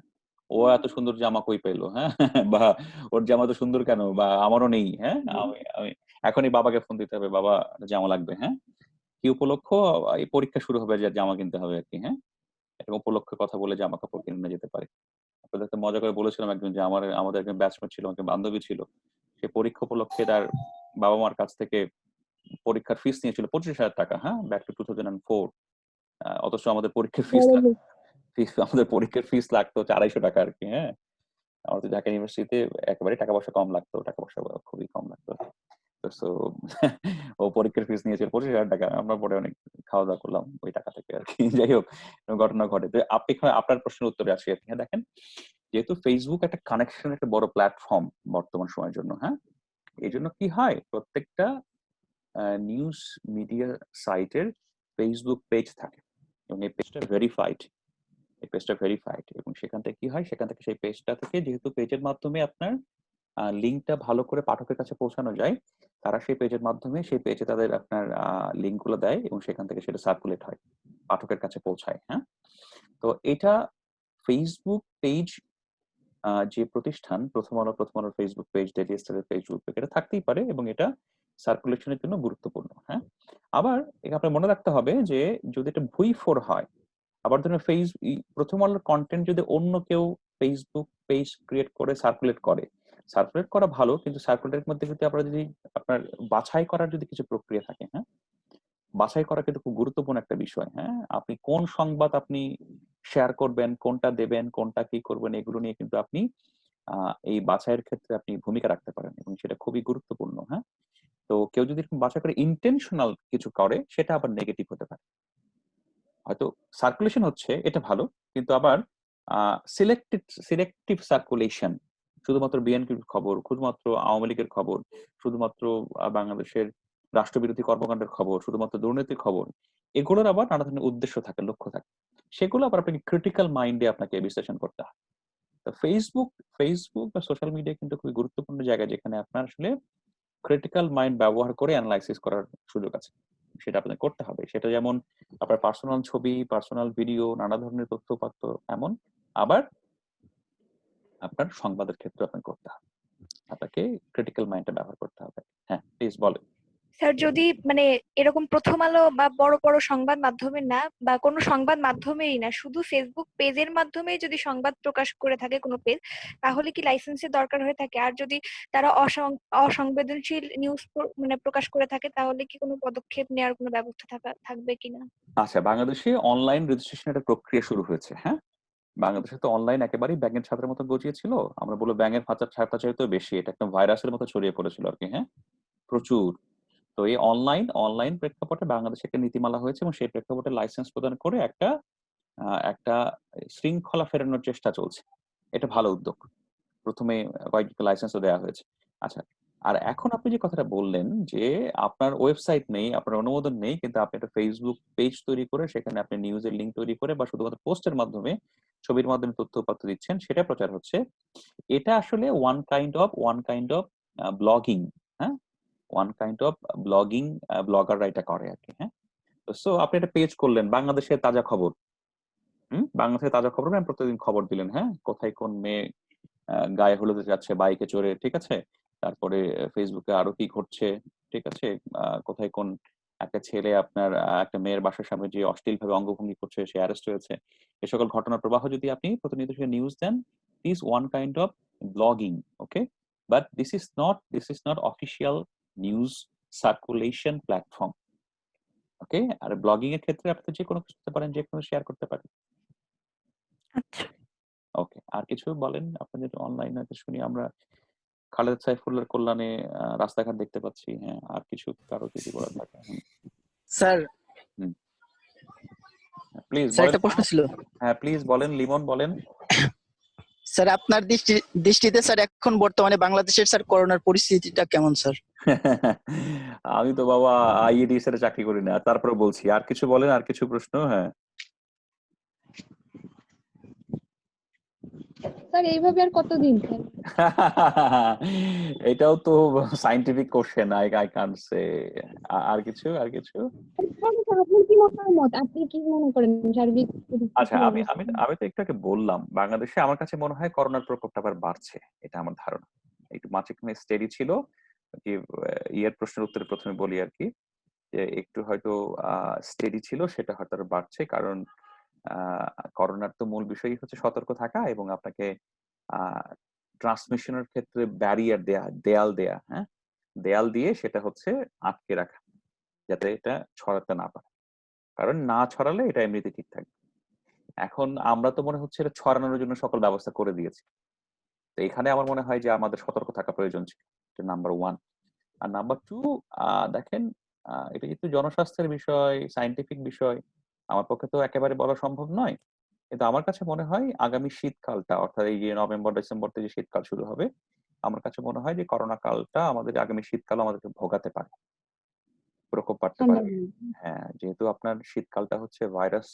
ও এত সুন্দর জামা কই পেলো, হ্যাঁ? বা ওর জামা তো সুন্দর কেন? বা আমারও নেই, হ্যাঁ? আমি আমি এখনই বাবাকে ফোন দিতে হবে, বাবা একটা জামা লাগবে, হ্যাঁ? কি উপলক্ষ? এই পরীক্ষা শুরু হবে যে জামা কিনতে হবে আরকি, হ্যাঁ? এরকম উপলক্ষে কথা বলে জামা-কাপড় কিনে নিয়ে যেতে পারে। আপনাদেরকে মজা করে বলেছিলাম একদিন যে আমাদের একজন ব্যাচমেট ছিল, একজন বান্ধবী ছিল। সে পরীক্ষা উপলক্ষে তার বাবা-মার কাছ থেকে পরীক্ষার ফিস নিয়েছিল ৳25,000, হ্যাঁ? ব্যাক টু 2004 অথচ আমাদের পরীক্ষার বড়লোক। আমাদের পরীক্ষার ফিস লাগতো হচ্ছে ৳250 আরকি, হ্যাঁ? আমাদের ঢাকা ইউনিভার্সিটিতে একেবারেই টাকা পয়সা কম লাগতো। টাকা পয়সা খুবই কম লাগতো। তো ও পরীক্ষার ফিস নিয়েছিল ৳25,000 আমরা পরে অনেক খাওয়া-দাওয়া করলাম ওই টাকা থেকে আরকি। যাই হোক ঘটনা ঘটে। তো আপনি আপনার প্রশ্নের উত্তরে আসি আরকি। হ্যাঁ, দেখেন যেহেতু Facebook একটা কানেকশন একটা বড় প্ল্যাটফর্ম বর্তমান সময়ের জন্য, হ্যাঁ? এজন্য কি হয় প্রত্যেকটা নিউজ মিডিয়া সাইটের Facebook পেজ থাকে এবং এই পেজটা ভেরিফাইড। এই পেজটা ভেরিফাইড এবং সেখান থেকে কি হয়? সেখান থেকে সেই পেজটা থেকে যেহেতু পেজের মাধ্যমে আপনার লিঙ্কটা ভালো করে পাঠকের কাছে পৌঁছানো যায়, তারা সেই পেজের মাধ্যমে সেই পেজে তাদের আপনার লিঙ্কগুলো দেয় এবং সেখান থেকে সেটা সার্কুলেট হয়। পাঠকের কাছে পৌঁছায়, হ্যাঁ? তো এটা Facebook পেজ যে প্রতিষ্ঠান প্রথম আলোর ফেসবুক পেজ, ডেইলি স্টারের ফেসবুক পেজ এটা থাকতেই পারে এবং এটা সার্কুলেশন এর জন্য গুরুত্বপূর্ণ। হ্যাঁ? আবার আপনার মনে রাখতে হবে যে যদি এটা ভুইফোর হয়, আবার ধরুন প্রথম আলোর কনটেন্ট যদি অন্য কেউ ফেসবুক পেজ ক্রিয়েট করে সার্কুলেট করে, সার্কুলেট করা ভালো কিন্তু সার্কুলেটের মধ্যে যদি আপনার বাছাই করার যদি কিছু প্রক্রিয়া থাকে, হ্যাঁ? বাছাই করা কিন্তু খুব গুরুত্বপূর্ণ একটা বিষয়, হ্যাঁ? আপনি কোন সংবাদ আপনি শেয়ার করবেন, কোনটা দেবেন, কোনটা কি করবেন এগুলো নিয়ে কিন্তু আপনি এই বাছাইয়ের ক্ষেত্রে আপনি ভূমিকা রাখতে পারেন এবং সেটা খুবই গুরুত্বপূর্ণ, হ্যাঁ? তো কেউ যদি এরকম বাছাই করে ইনটেনশনাল কিছু করে সেটা আবার নেগেটিভ হতে পারে। হয়তো সার্কুলেশন হচ্ছে এটা ভালো কিন্তু আবার আ সিলেক্টিভ সার্কুলেশন শুধুমাত্র বিএনপির খবর, শুধুমাত্র আওয়ামী লীগের খবর, শুধুমাত্র বাংলাদেশের রাষ্ট্রবিরোধী কর্মকাণ্ডের খবর, শুধুমাত্র দুর্নীতির খবর। এগুলোর আবার নানা ধরনের উদ্দেশ্য থাকে, লক্ষ্য থাকে। সেগুলো আবার আপনাকে ক্রিটিক্যাল মাইন্ডে আপনাকে বিশ্লেষণ করতে হয়। তো ফেসবুক বা সোশ্যাল মিডিয়া কিন্তু খুবই গুরুত্বপূর্ণ জায়গা যেখানে আপনার আসলে ক্রিটিক্যাল মাইন্ড ব্যবহার করে এনালাইসিস করার সুযোগ আছে। সেটা আপনাকে করতে হবে। সেটা যেমন আপনার পার্সোনাল ছবি, পার্সোনাল ভিডিও, নানা ধরনের তথ্য-উপাত্ত এমন। আবার আপনার সংবাদের ক্ষেত্রেও আপনাকে করতে হবে। আপনাকে ক্রিটিক্যাল মাইন্ডটা ব্যবহার করতে হবে। হ্যাঁ, প্লিজ বলেন। স্যার, যদি মানে এরকম প্রথম আলো বা বড় বড় সংবাদ মাধ্যমে না, বা কোনো সংবাদ মাধ্যমেই না, শুধু ফেসবুক পেজের মাধ্যমে যদি সংবাদ প্রকাশ করে থাকে কোনো পেজ, তাহলে কি লাইসেন্সের দরকার হয়ে থাকে? আর যদি তারা অসংবেদনশীল নিউজ মানে প্রকাশ করে থাকে, তাহলে কি কোনো পদক্ষেপ নেওয়ার কোনো ব্যবস্থা থাকবে কিনা? আচ্ছা, বাংলাদেশে অনলাইন রেজিস্ট্রেশন একটা প্রক্রিয়া শুরু হয়েছে, হ্যাঁ? বাংলাদেশে তো অনলাইন একেবারেই ব্যাঙের ছাতার মতো গজিয়েছিল। আমরা বলব ব্যাঙের ছাতার চাইতেও বেশি। এটা একটা ভাইরাসের মতো ছড়িয়ে পড়েছিল আরকি, হ্যাঁ? প্রচুর। তো এই অনলাইন প্রেক্ষাপটে বাংলাদেশে একটা নীতিমালা হয়েছে এবং সেই প্রেক্ষাপটে লাইসেন্স প্রদান করে একটা শৃঙ্খলা ফেরানোর চেষ্টা চলছে। এটা ভালো উদ্যোগ। ১ম এ কয়েকটা লাইসেন্সও দেয়া হয়েছে। আচ্ছা। আর এখন আপনি যে কথাটা বললেন যে আপনার ওয়েবসাইট নেই, আপনার অনুমোদন নেই কিন্তু আপনি একটা Facebook পেজ তৈরি করে সেখানে আপনি নিউজের লিংক তৈরি করে বা শুধুমাত্র পোস্টের মাধ্যমে, ছবির মাধ্যমে তথ্য উপাত্ত দিচ্ছেন সেটা প্রচার হচ্ছে। এটা আসলে one kind of ব্লগিং, হ্যাঁ? one kind of ব্লগিং ব্লগাররা এটা করে আরকি, হ্যাঁ? সো আপনি একটা পেজ করলেন বাংলাদেশের তাজা খবর। বাংলাদেশের তাজা খবর আপনি প্রতিদিন খবর দিলেন, হ্যাঁ? কোথায় কোন মেয়ে গায়ে হলুদে যাচ্ছে বাইকে চড়ে, ঠিক আছে? তারপরে ফেসবুকে আরো কি ঘটছে, ঠিক আছে? কোথায় কোন একটা ছেলে আপনার একটা মেয়ের বাসার সামনে যে অশ্লীলভাবে অঙ্গভঙ্গি করছে সে অ্যারেস্ট হয়েছে। এ সকল ঘটনার প্রবাহ যদি আপনি প্রতিনিয়ত সেটা নিউজ দেন, is one kind of blogging, okay? But this is not official news circulation platform. Okay? R blogging এর ক্ষেত্রে আপনি যে কোনো কিছু করতে পারেন, যে কোনো শেয়ার করতে পারেন। আচ্ছা। ওকে। আর কিছু বলেন আপনাদের অনলাইনে তো শুনি আমরা খালেদ সাইফুল্লাহর কল্যাণে রাস্তাঘাট দেখতে পাচ্ছি। হ্যাঁ, আর কিছু কারো যদি বলার থাকে। Sir hmm. প্লিজ স্যার বলেন। একটা প্রশ্ন ছিল। হ্যাঁ, প্লিজ বলেন, লিমন বলেন। স্যার আপনার দৃষ্টিতে স্যার এখন বর্তমানে বাংলাদেশের স্যার করোনার পরিস্থিতিটা কেমন স্যার? আমি তো বাবা আইইডিএস এর চাকরি করি না। তারপরে বলছি। আর কিছু বলেন, আর কিছু প্রশ্ন? হ্যাঁ। স্যার এইভাবে আর কতদিন স্যার? এটাও তো scientific question. I can't say. আর কিছু? স্যার, আপনার কি মতামত? আপনি কি মনে করেন সার্বিক আচ্ছা, পরিস্থিতির আমি অবস্থা? আমি আমি তো একটু আগে বললাম, বাংলাদেশে আমার কাছে মনে হয় করোনার প্রকোপটা আবার বাড়ছে। এটা আমার ধারণা। একটু মাঝখানে স্টেডি ছিল। যে ইয়ের প্রশ্নের উত্তরে ১ম এ বলি আরকি। যে একটু হয়তো স্টেডি ছিল সেটা হয়তো আরো বাড়ছে। কারণ আ করোনার তো মূল বিষয়ই হচ্ছে সতর্ক থাকা এবং আপনাকে আ ট্রান্সমিশন এর ক্ষেত্রে ব্যারিয়ার দেয়া, দেয়াল দেয়া, হ্যাঁ? দেয়াল দিয়ে সেটা হচ্ছে আটকে রাখা। যাতে এটা ছড়াতে না পারে। কারণ না ছড়ালে এটা এমনিতেই ঠিক থাকবে। এখন আমরা তো মনে হচ্ছে এটা ছড়ানোর জন্য সকল ব্যবস্থা করে দিয়েছি। তো এখানে আমার মনে হয় যে আমাদের সতর্ক থাকা প্রয়োজন ছিল। এটা নাম্বার 1। আর নাম্বার 2 দেখেন এটা যেহেতু জনস্বাস্থ্যের বিষয়, সায়েন্টিফিক বিষয়, আমার পক্ষে তো একেবারে বলা সম্ভব নয়। কিন্তু আমার কাছে মনে হয় আগামী শীতকালটা অর্থাৎ এই যে নভেম্বর, ডিসেম্বর থেকে শীতকাল শুরু হবে। আমার কাছে মনে হয় যে করোনা কালটা আমাদের আগামী শীতকালও আমাদেরকে ভোগাতে পারে। প্রকোপ বাড়তে ঠান্ডা পারে। দিন। হ্যাঁ, যেহেতু আপনার শীতকালটা হচ্ছে ভাইরাস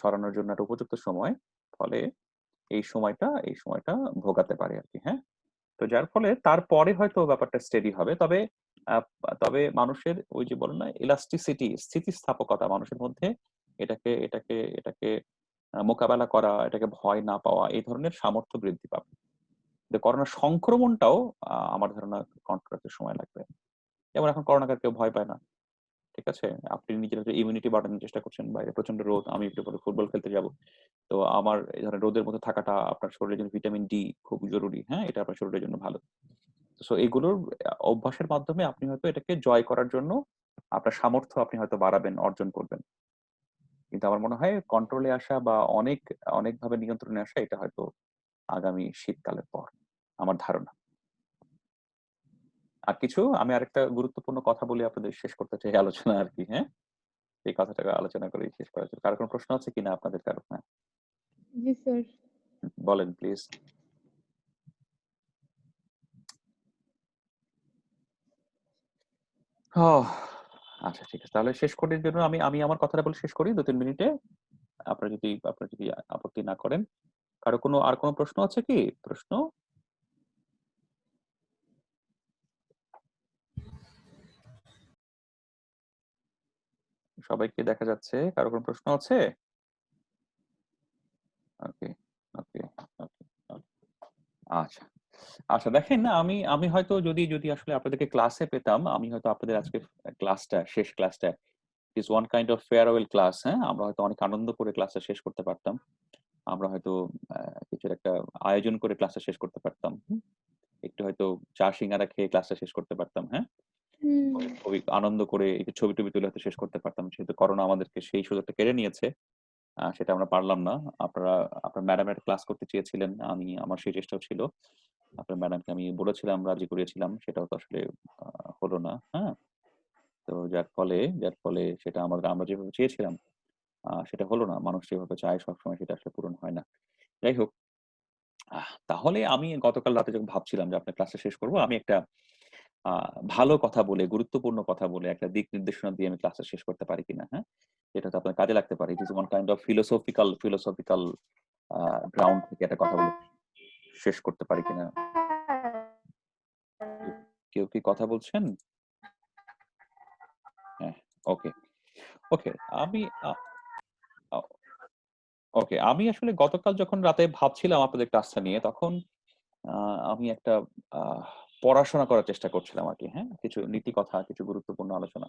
ছড়ানোর জন্য একটা উপযুক্ত সময়। ফলে এই সময়টা ভোগাতে পারে আরকি, হ্যাঁ? তো যার ফলে তারপরে হয়তো ব্যাপারটা স্টেডি হবে। আ তবে মানুষের ওই যে বলে না ইলাস্টিসিটি, স্থিতিস্থাপকতা মানুষের মধ্যে এটাকে মোকাবেলা করা, এটাকে ভয় না পাওয়া এই ধরনের সামর্থ্য বৃদ্ধি পাবে। কিন্তু করোনা সংক্রমণটাও আমার ধারণা কন্ট্রোল করতে সময় লাগবে। যেমন এখন করোনাকে আর কেউ ভয় পায় না। ঠিক আছে? আপনি নিজের একটা ইমিউনিটি বাড়ানোর চেষ্টা করছেন। বাইরে প্রচন্ড রোদ। আমি একটু পরে ফুটবল খেলতে যাব। তো আমার এই ধরেন রোদের মধ্যে থাকাটা আপনার শরীরের জন্য ভিটামিন ডি খুব জরুরি। হ্যাঁ? এটা আপনার শরীরের জন্য ভালো। সো এগুলোর অভ্যাসের মাধ্যমে আপনি হয়তো এটাকে জয় করার জন্য আপনার সামর্থ্য আপনি হয়তো বাড়াবেন, অর্জন করবেন। কিন্তু আমার মনে হয় কন্ট্রোলে আসা বা অনেকভাবে নিয়ন্ত্রণে আসা এটা হয়তো আগামী শীতকালের পর। আমার ধারণা। আর কিছু? আমি আরেকটা গুরুত্বপূর্ণ কথা বলে আপনাদের শেষ করতে চাই আলোচনা আরকি, হ্যাঁ? এই কথাটাকে আলোচনা করেই শেষ করা যাবে। কারো কোনো প্রশ্ন আছে কিনা আপনাদের কারো? হ্যাঁ, জি স্যার। বলেন প্লিজ। ওহ! আচ্ছা ঠিক আছে। তাহলে শেষ করার জন্য আমি আমার কথাটা বলে শেষ করি ২-৩ মিনিটে। আপনারা যদি আপত্তি না করেন। কারো আর কোনো প্রশ্ন আছে কি? প্রশ্ন? সবাইকে দেখা যাচ্ছে। কারো কোনো প্রশ্ন আছে? ওকে, ওকে, ওকে, ওকে। আচ্ছা। আচ্ছা দেখেন আমি হয়তো যদি আসলে আপনাদেরকে ক্লাসে পেতাম, আমি হয়তো আপনাদের আজকে শেষ ক্লাসটা is one kind of farewell class, হ্যাঁ? আমরা হয়তো অনেক আনন্দ করে ক্লাসটা শেষ করতে পারতাম। আমরা হয়তো আ কিছুর একটা আয়োজন করে ক্লাসটা শেষ করতে পারতাম। একটু হয়তো চা সিঙ্গারা খেয়ে ক্লাসটা শেষ করতে পারতাম, হ্যাঁ? হুম। খুবই আনন্দ করে একটু ছবি-টবি তুলে হয়তো শেষ করতে পারতাম। যেহেতু করোনা আমাদেরকে সেই সুযোগটা কেড়ে নিয়েছে। সেটা আমরা পারলাম না। আপনার ম্যাডাম একটা ক্লাস করতে চেয়েছিলেন। আমার সেই চেষ্টাও ছিল। আপনার ম্যাডামকে আমি বলেছিলাম, রাজি করিয়েছিলাম, সেটাও তো আসলে হলো না। হ্যাঁ, তো যার ফলে সেটা আমরা যেভাবে চেয়েছিলাম সেটা হলো না। মানুষ যেভাবে চায় সবসময় সেটা আসলে পূরণ হয় না। যাই হোক, তাহলে আমি গতকাল রাতে যখন ভাবছিলাম যে আপনার ক্লাসটা শেষ করব, আমি একটা আ ভালো কথা বলে, গুরুত্বপূর্ণ কথা বলে, একটা দিক নির্দেশনা দিয়ে আমি ক্লাসটা শেষ করতে পারি কিনা, হ্যাঁ? যেটা তো আপনার কাজে লাগতে পারে। It is one kind of philosophical a ground থেকে একটা কথা বলে শেষ করতে পারি কিনা? কেউ কেউ কি কথা বলছেন? হ্যাঁ, ওকে, ওকে। আমি আ আ ওকে। আমি আসলে গতকাল যখন রাতে ভাবছিলাম আপনাদের ক্লাসটা নিয়ে, তখন আ আমি একটা আহ পড়াশোনা করার চেষ্টা করছিলাম আরকি, হ্যাঁ? কিছু নীতি কথা, কিছু গুরুত্বপূর্ণ আলোচনা।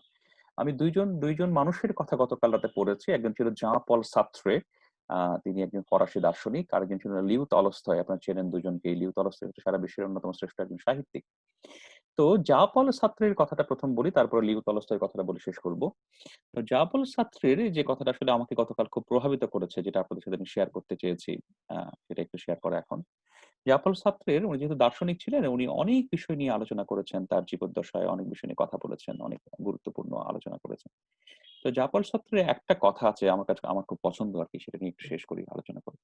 আমি ২ জন মানুষের কথা গতকাল রাতে পড়েছি। একজন ছিল জাঁ পল সার্ত্রে, তিনি একজন ফরাসি দার্শনিক। আরেকজন ছিল লিও তলস্তয়। আপনারা চেনেন দুজনকেই। লিও তলস্তয় হচ্ছে সারা বিশ্বের অন্যতম শ্রেষ্ঠ একজন সাহিত্যিক। তো জাঁ পল সার্ত্রের কথাটা ১ম বলি, তারপরে লিও তলস্তয়ের কথাটা বলে শেষ করব। তো জাঁ পল সার্ত্রের যে কথাটা আসলে আমাকে গতকাল খুব প্রভাবিত করেছে, যেটা আপনাদের সাথে আমি শেয়ার করতে চেয়েছি, সেটা একটু শেয়ার করা এখন। জাঁ পল সার্ত্রের উনি যেহেতু দার্শনিক ছিলেন, উনি অনেক বিষয় নিয়ে আলোচনা করেছেন। তার জীবদ্দশায় অনেক বিষয় নিয়ে কথা বলেছেন, অনেক গুরুত্বপূর্ণ আলোচনা করেছেন। তো জাঁ পল সার্ত্রের একটা কথা আছে আমার খুব পছন্দ আরকি, সেটা নিয়ে একটু শেষ করি, আলোচনা করি।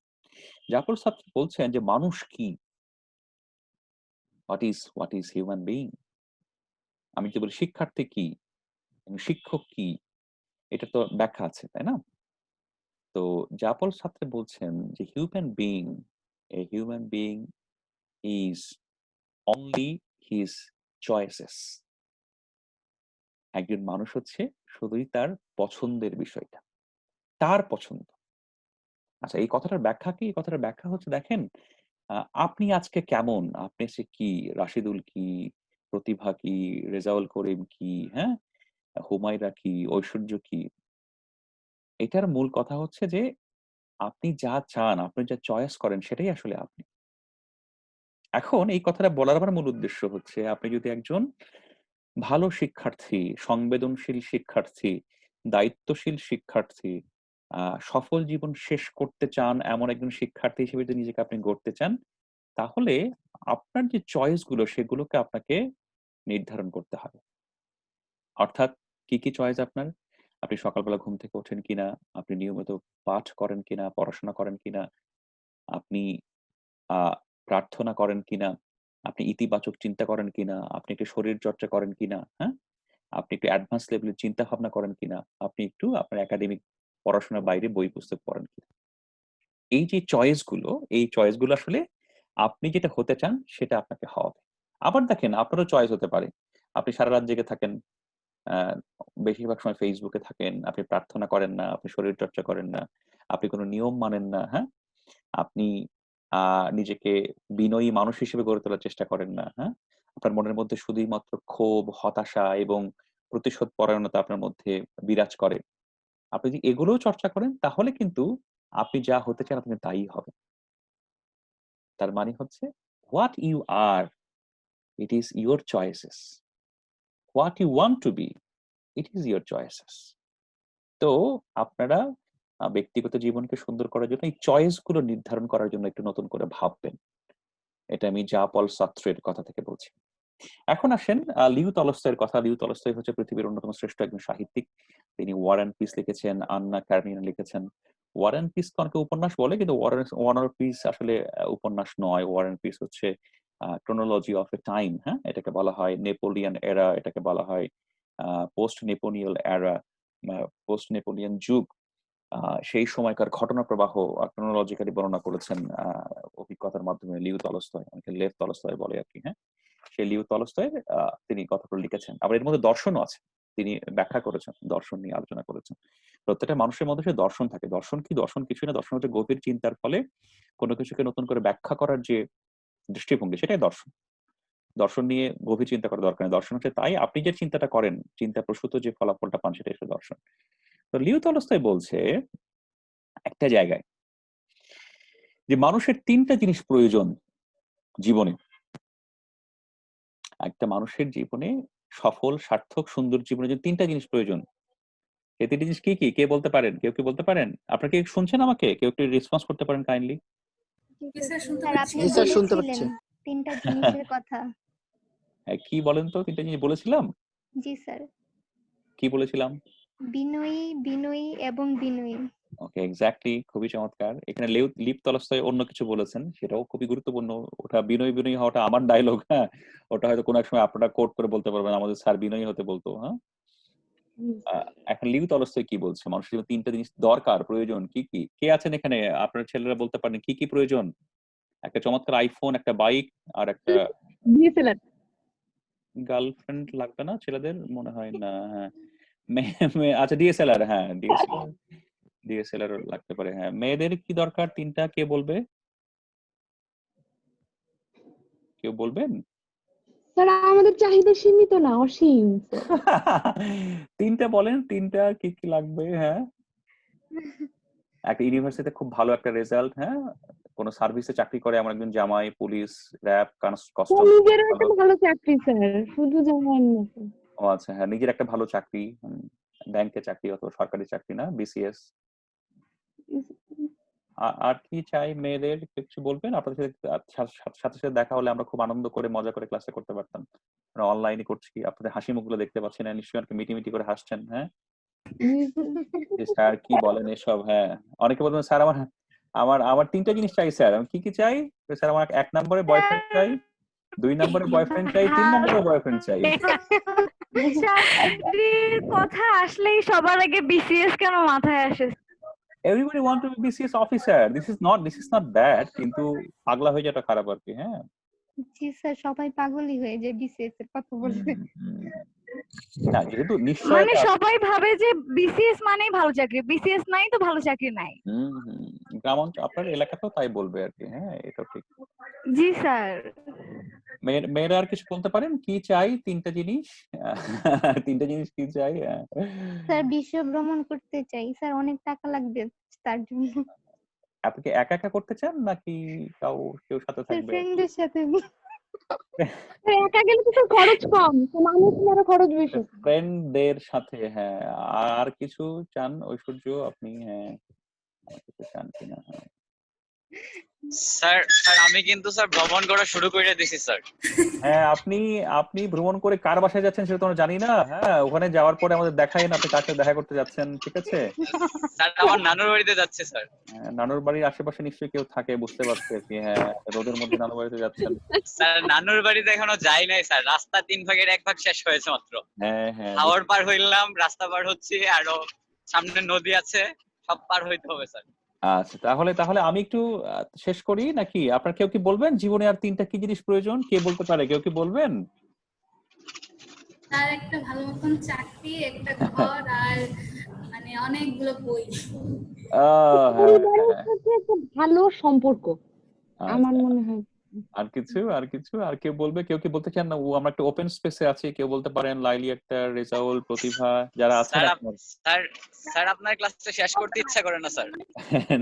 জাঁ পল সার্ত্রে বলছেন যে মানুষ কি? What is human being? আমি যদি বলি শিক্ষার্থী কি এবং শিক্ষক কি? এটার তো ব্যাখ্যা আছে, তাই না? তো জাঁ পল সার্ত্রে বলছেন যে human being is only his choices. একজন মানুষ হচ্ছে শুধুই তার পছন্দের বিষয়টা। তার পছন্দ। আচ্ছা, এই কথাটার ব্যাখ্যা কি? এই কথাটার ব্যাখ্যা হচ্ছে, দেখেন, আ আপনি আজকে কেমন? আপনি আজকে কি? রাশিদুল কি? প্রতিভা কি? রেজাউল করিম কি? হ্যাঁ? হুমায়রা কি? ঐশ্বর্য কি? এটার মূল কথা হচ্ছে যে আপনি যা চান, আপনি যা চয়েস করেন সেটাই আসলে আপনি। এখন এই কথাটা বলার আমার মূল উদ্দেশ্য হচ্ছে, আপনি যদি একজন ভালো শিক্ষার্থী, সংবেদনশীল শিক্ষার্থী, দায়িত্বশীল শিক্ষার্থী, আ সফল জীবন শেষ করতে চান এমন একজন শিক্ষার্থী হিসেবে যদি নিজেকে আপনি গড়তে চান, তাহলে আপনার যে চয়েস গুলো সেগুলোকে আপনাকে নির্ধারণ করতে হবে। অর্থাৎ কি চয়েস আপনার? আপনি সকালবেলা ঘুম থেকে ওঠেন কিনা? আপনি নিয়মিত পাঠ করেন কিনা? পড়াশোনা করেন কিনা? আপনি আ প্রার্থনা করেন কিনা? আপনি ইতিবাচক চিন্তা করেন কিনা? আপনি একটু শরীরচর্চা করেন কিনা? হ্যাঁ? আপনি একটু অ্যাডভান্স লেভেলের চিন্তা ভাবনা করেন কিনা? আপনি একটু আপনার একাডেমিক পড়াশোনার বাইরে বই পুস্তক পড়েন কিনা? এই যে এই চয়েস গুলো আসলে আপনি যেটা হতে চান সেটা আপনাকে হওয়াবে। আবার দেখেন, আপনারও চয়েস হতে পারে। আপনি সারারাত জেগে থাকেন, আ বেশিরভাগ সময় Facebook এ থাকেন, আপনি প্রার্থনা করেন না, আপনি শরীরচর্চা করেন না, আপনি কোন নিয়ম মানেন না, হ্যাঁ? আপনি আ নিজেকে বিনয়ী মানুষ হিসেবে গড়ে তোলার চেষ্টা করেন না, হ্যাঁ? আপনার মনের মধ্যে শুধুই মাত্র ক্ষোভ, হতাশা এবং প্রতিশোধ পরায়ণতা আপনার মধ্যে বিরাজ করে। আপনি যদি এগুলোও চর্চা করেন, তাহলে কিন্তু আপনি যা হতে চান আপনি তাই হবেন। তার মানে হচ্ছে, what you are, it is your choices. What you want to be, it is your choices. তো আপনারা ব্যক্তিগত জীবনকে সুন্দর করার জন্য এই চয়েস গুলো নির্ধারণ করার জন্য একটু নতুন করে ভাববেন। এটা আমি জাঁ পল সার্ত্রের কথা থেকে বলছি। এখন আসেন লিও তলস্তয়ের কথা। লিও তলস্তয় হচ্ছে পৃথিবীর অন্যতম শ্রেষ্ঠ একজন সাহিত্যিক। তিনি 'ওয়ার অ্যান্ড পিস' লিখেছেন, 'আন্না কারেনিনা' লিখেছেন। 'ওয়ার অ্যান্ড পিস' কে অনেকে উপন্যাস বলে, কিন্তু 'ওয়ার অ্যান্ড পিস' আসলে উপন্যাস নয়। 'ওয়ার অ্যান্ড পিস' হচ্ছে chronology of a time, হ্যাঁ? এটাকে বলা হয় নেপোলিয়ন এরা, এটাকে বলা হয় আ পোস্ট নেপোনিয়াল এরা, আ পোস্ট নেপোলিয়ন যুগ। আ সেই সময়কার ঘটনা প্রবাহ chronologically বর্ণনা করেছেন অভিজ্ঞতার মাধ্যমে লিও তলস্তয়। অনেকে লেভ তলস্তয় বলে আরকি, হ্যাঁ? সেই লিও তলস্তয়ের তিনি কথাগুলো লিখেছেন। আবার এর মধ্যে দর্শনও আছে। তিনি ব্যাখ্যা করেছেন, দর্শন নিয়ে আলোচনা করেছেন। প্রত্যেকটা মানুষের মধ্যে সে দর্শন থাকে। দর্শন কি? দর্শন কিছুই না। দর্শন হচ্ছে গভীর চিন্তার ফলে কোনো কিছুকে নতুন করে ব্যাখ্যা করার যে দৃষ্টিভঙ্গি, সেটাই দর্শন। দর্শন নিয়ে গভীর চিন্তা করার দরকার নেই। দর্শন হচ্ছে তাই আপনি যে চিন্তাটা করেন, চিন্তা প্রসূত যে ফলাফলটা পান সেটাই হচ্ছে দর্শন। তো লিও তলস্তয় বলছে একটা জায়গায় যে মানুষের ৩ টা জিনিস প্রয়োজন জীবনে। একটা মানুষের জীবনে সফল, সার্থক, সুন্দর জীবনের জন্য ৩ টা জিনিস প্রয়োজন। এই ৩ টা জিনিস কি? কে বলতে পারেন? কেউ কি বলতে পারেন? আপনারা কি শুনছেন আমাকে? কেউ একটু রেসপন্স করতে পারেন কাইন্ডলি? জি স্যার, শুনতে স্যার পাচ্ছি। আপনি জি স্যার, শুনতে বলেছিলেন পাচ্ছি। ৩টা জিনিসের কথা। কি বলেন তো, তিনটা জিনিস বলেছিলাম, জি স্যার। কি বলেছিলাম? বিনয়ী, বিনয়ী এবং বিনয়ী। ওকে, এক্স্যাক্টলি, খুবই চমৎকার। এখানে লিভ তলস্তয় অন্য কিছু বলেছেন, সেটাও খুবই গুরুত্বপূর্ণ। ওটা বিনয়ী বিনয়ী হওয়াটা আমার ডায়লগ, হ্যাঁ, ওটা হয়তো কোনো এক সময় আপনারা কোট করে বলতে পারবেন, আমাদের স্যার বিনয়ী হতে বলতো, হ্যাঁ। এখন লিভ তলস্তয় কি বলছে, মানুষের জন্য তিনটা জিনিস দরকার, প্রয়োজন কি কি? কে আছেন এখানে? আপনার ছেলেরা বলতে পারেন কি কি প্রয়োজন? একটা চমৎকার আইফোন, একটা বাইক, আর একটা ডিএসএলআর। গার্লফ্রেন্ড লাগবে না ছেলেদের? মনে হয় না, হ্যাঁ। আচ্ছা, ডিএসএলআর, হ্যাঁ, ডিএসএলআর লাগতে পারে, হ্যাঁ। মেয়েদের কি দরকার তিনটা, কে বলবে? কেউ বলবেন? স্যার আমাদের চাহিদা সীমিত না, অসীম স্যার। তিনটা বলেন, তিনটা কি কি লাগবে, হ্যাঁ। একটা ইউনিভার্সিটিতে খুব ভালো একটা রেজাল্ট, হ্যাঁ, কোন সার্ভিসে চাকরি করে এমন একজন জামাই, পুলিশ, র‍্যাব, কাস্টম। নিজেরও একটা ভালো চাকরি স্যার, শুধু জানেন না স্যার। ও আচ্ছা, হ্যাঁ, নিজের একটা ভালো চাকরি, ব্যাংকে চাকরি অথবা সরকারি চাকরি, না বিসিএস। আর কি চাই মেয়েদের, কিছু বলবেন? আপনাদের সাথে সাথে দেখা হলে আমরা খুব আনন্দ করে মজা করে ক্লাসে করতে পারতাম। আমরা অনলাইনে করছি, আপনাদের হাসি মুখগুলো দেখতে পাচ্ছি না, নিশ্চয়ই আর মিটি মিটি করে হাসছেন, হ্যাঁ। যে স্যার কি বলেন এসব, হ্যাঁ। অনেকে বলবেন স্যার আমার আমার আমার তিনটা জিনিস চাই স্যার। আমি কি কি চাই? স্যার আমার ১ নম্বরে বয়ফ্রেন্ড চাই, ২ নম্বরে বয়ফ্রেন্ড চাই, ৩ নম্বরে বয়ফ্রেন্ড চাই। চাকরির কথা আসলেই সবার আগে বিসিএস কেন মাথায় আসে? Everybody want to be BCS officer. This is not bad, কিন্তু পাগলা হয়ে যাওয়াটা খারাপ আর কি, হ্যাঁ। জি স্যার, সবাই পাগলই হয়ে যায় বিসিএস এর কথা বলতে। না, যেহেতু মানে নিশ্চয়তা, সবাই ভাবে যে বিসিএস মানেই ভালো চাকরি, বিসিএস নাই তো ভালো চাকরি নাই। গ্রাম অঞ্চল আপনার এলাকাতেও তাই বলবে আর কি, হ্যাঁ, এটা ঠিক। জি স্যার। মেয়েরা আর কিছু বলতে পারেন কি চাই, তিনটা জিনিস? তিনটা জিনিস কি চাই? স্যার বিশ্ব ভ্রমণ করতে চাই স্যার, অনেক টাকা লাগবে তার জন্য। আপনি কি একা একা করতে চান নাকি কেউ সাথে স্যার থাকবে? ফ্রেন্ডদের সাথে। একা গেলে তো স্যার খরচ কম, তো মানুষ আরো খরচ বেশি। ফ্রেন্ডদের সাথে, হ্যাঁ। আর কিছু চান ঐশ্বর্য আপনি? হ্যাঁ, আর কিছু চান কিনা? হ্যাঁ। স্যার আমি কিন্তু স্যার ভ্রমণ করা শুরু করে দিছি স্যার। হ্যাঁ, আপনি ভ্রমণ করে কার বাসায় যাচ্ছেন সেটা তো আমরা জানি না, হ্যাঁ। ওখানে যাওয়ার পরে আমাদের দেখাইন আপনি কার সাথে দেখা করতে যাচ্ছেন, ঠিক আছে? স্যার আমার নানুর বাড়িতে যাচ্ছে স্যার। নানুর বাড়ির আশেপাশে নিশ্চয়ই কেউ থাকে, বুঝতে পারছি আর কি, হ্যাঁ। রোদের মধ্যে নানুর বাড়িতে যাচ্ছেন। স্যার নানুর বাড়িতে এখনো যাই নাই স্যার, রাস্তা ৩ ভাগের ১ ভাগ শেষ হয়েছে মাত্র। হ্যাঁ, হ্যাঁ। হাওর পার হইলাম, রাস্তা পার হচ্ছি, আরো সামনে নদী আছে, সব পার হইতে হবে স্যার। আচ্ছা, তাহলে আমি একটু শেষ করি নাকি? আপনার কেউ কি বলবেন জীবনে আর তিনটা কি জিনিস প্রয়োজন? কে বলতে পারে? কেউ কি বলবেন? তার একটা ভালো মতন চাকরি, একটা ঘর, আর মানে অনেকগুলো বই। পরিবারের সাথে একটা ভালো সম্পর্ক, আমার মনে হয়। আর কিছু আর কেউ বলবে? কেউ কি বলতে চান না? আমরা একটা ওপেন স্পেসে আছি, কেউ বলতে পারেন। লাইলি আক্তার, রেজাউল, প্রতিভা, যারা আছেন আপনার। স্যার আপনার ক্লাসটা শেষ করতে ইচ্ছা করে না স্যার?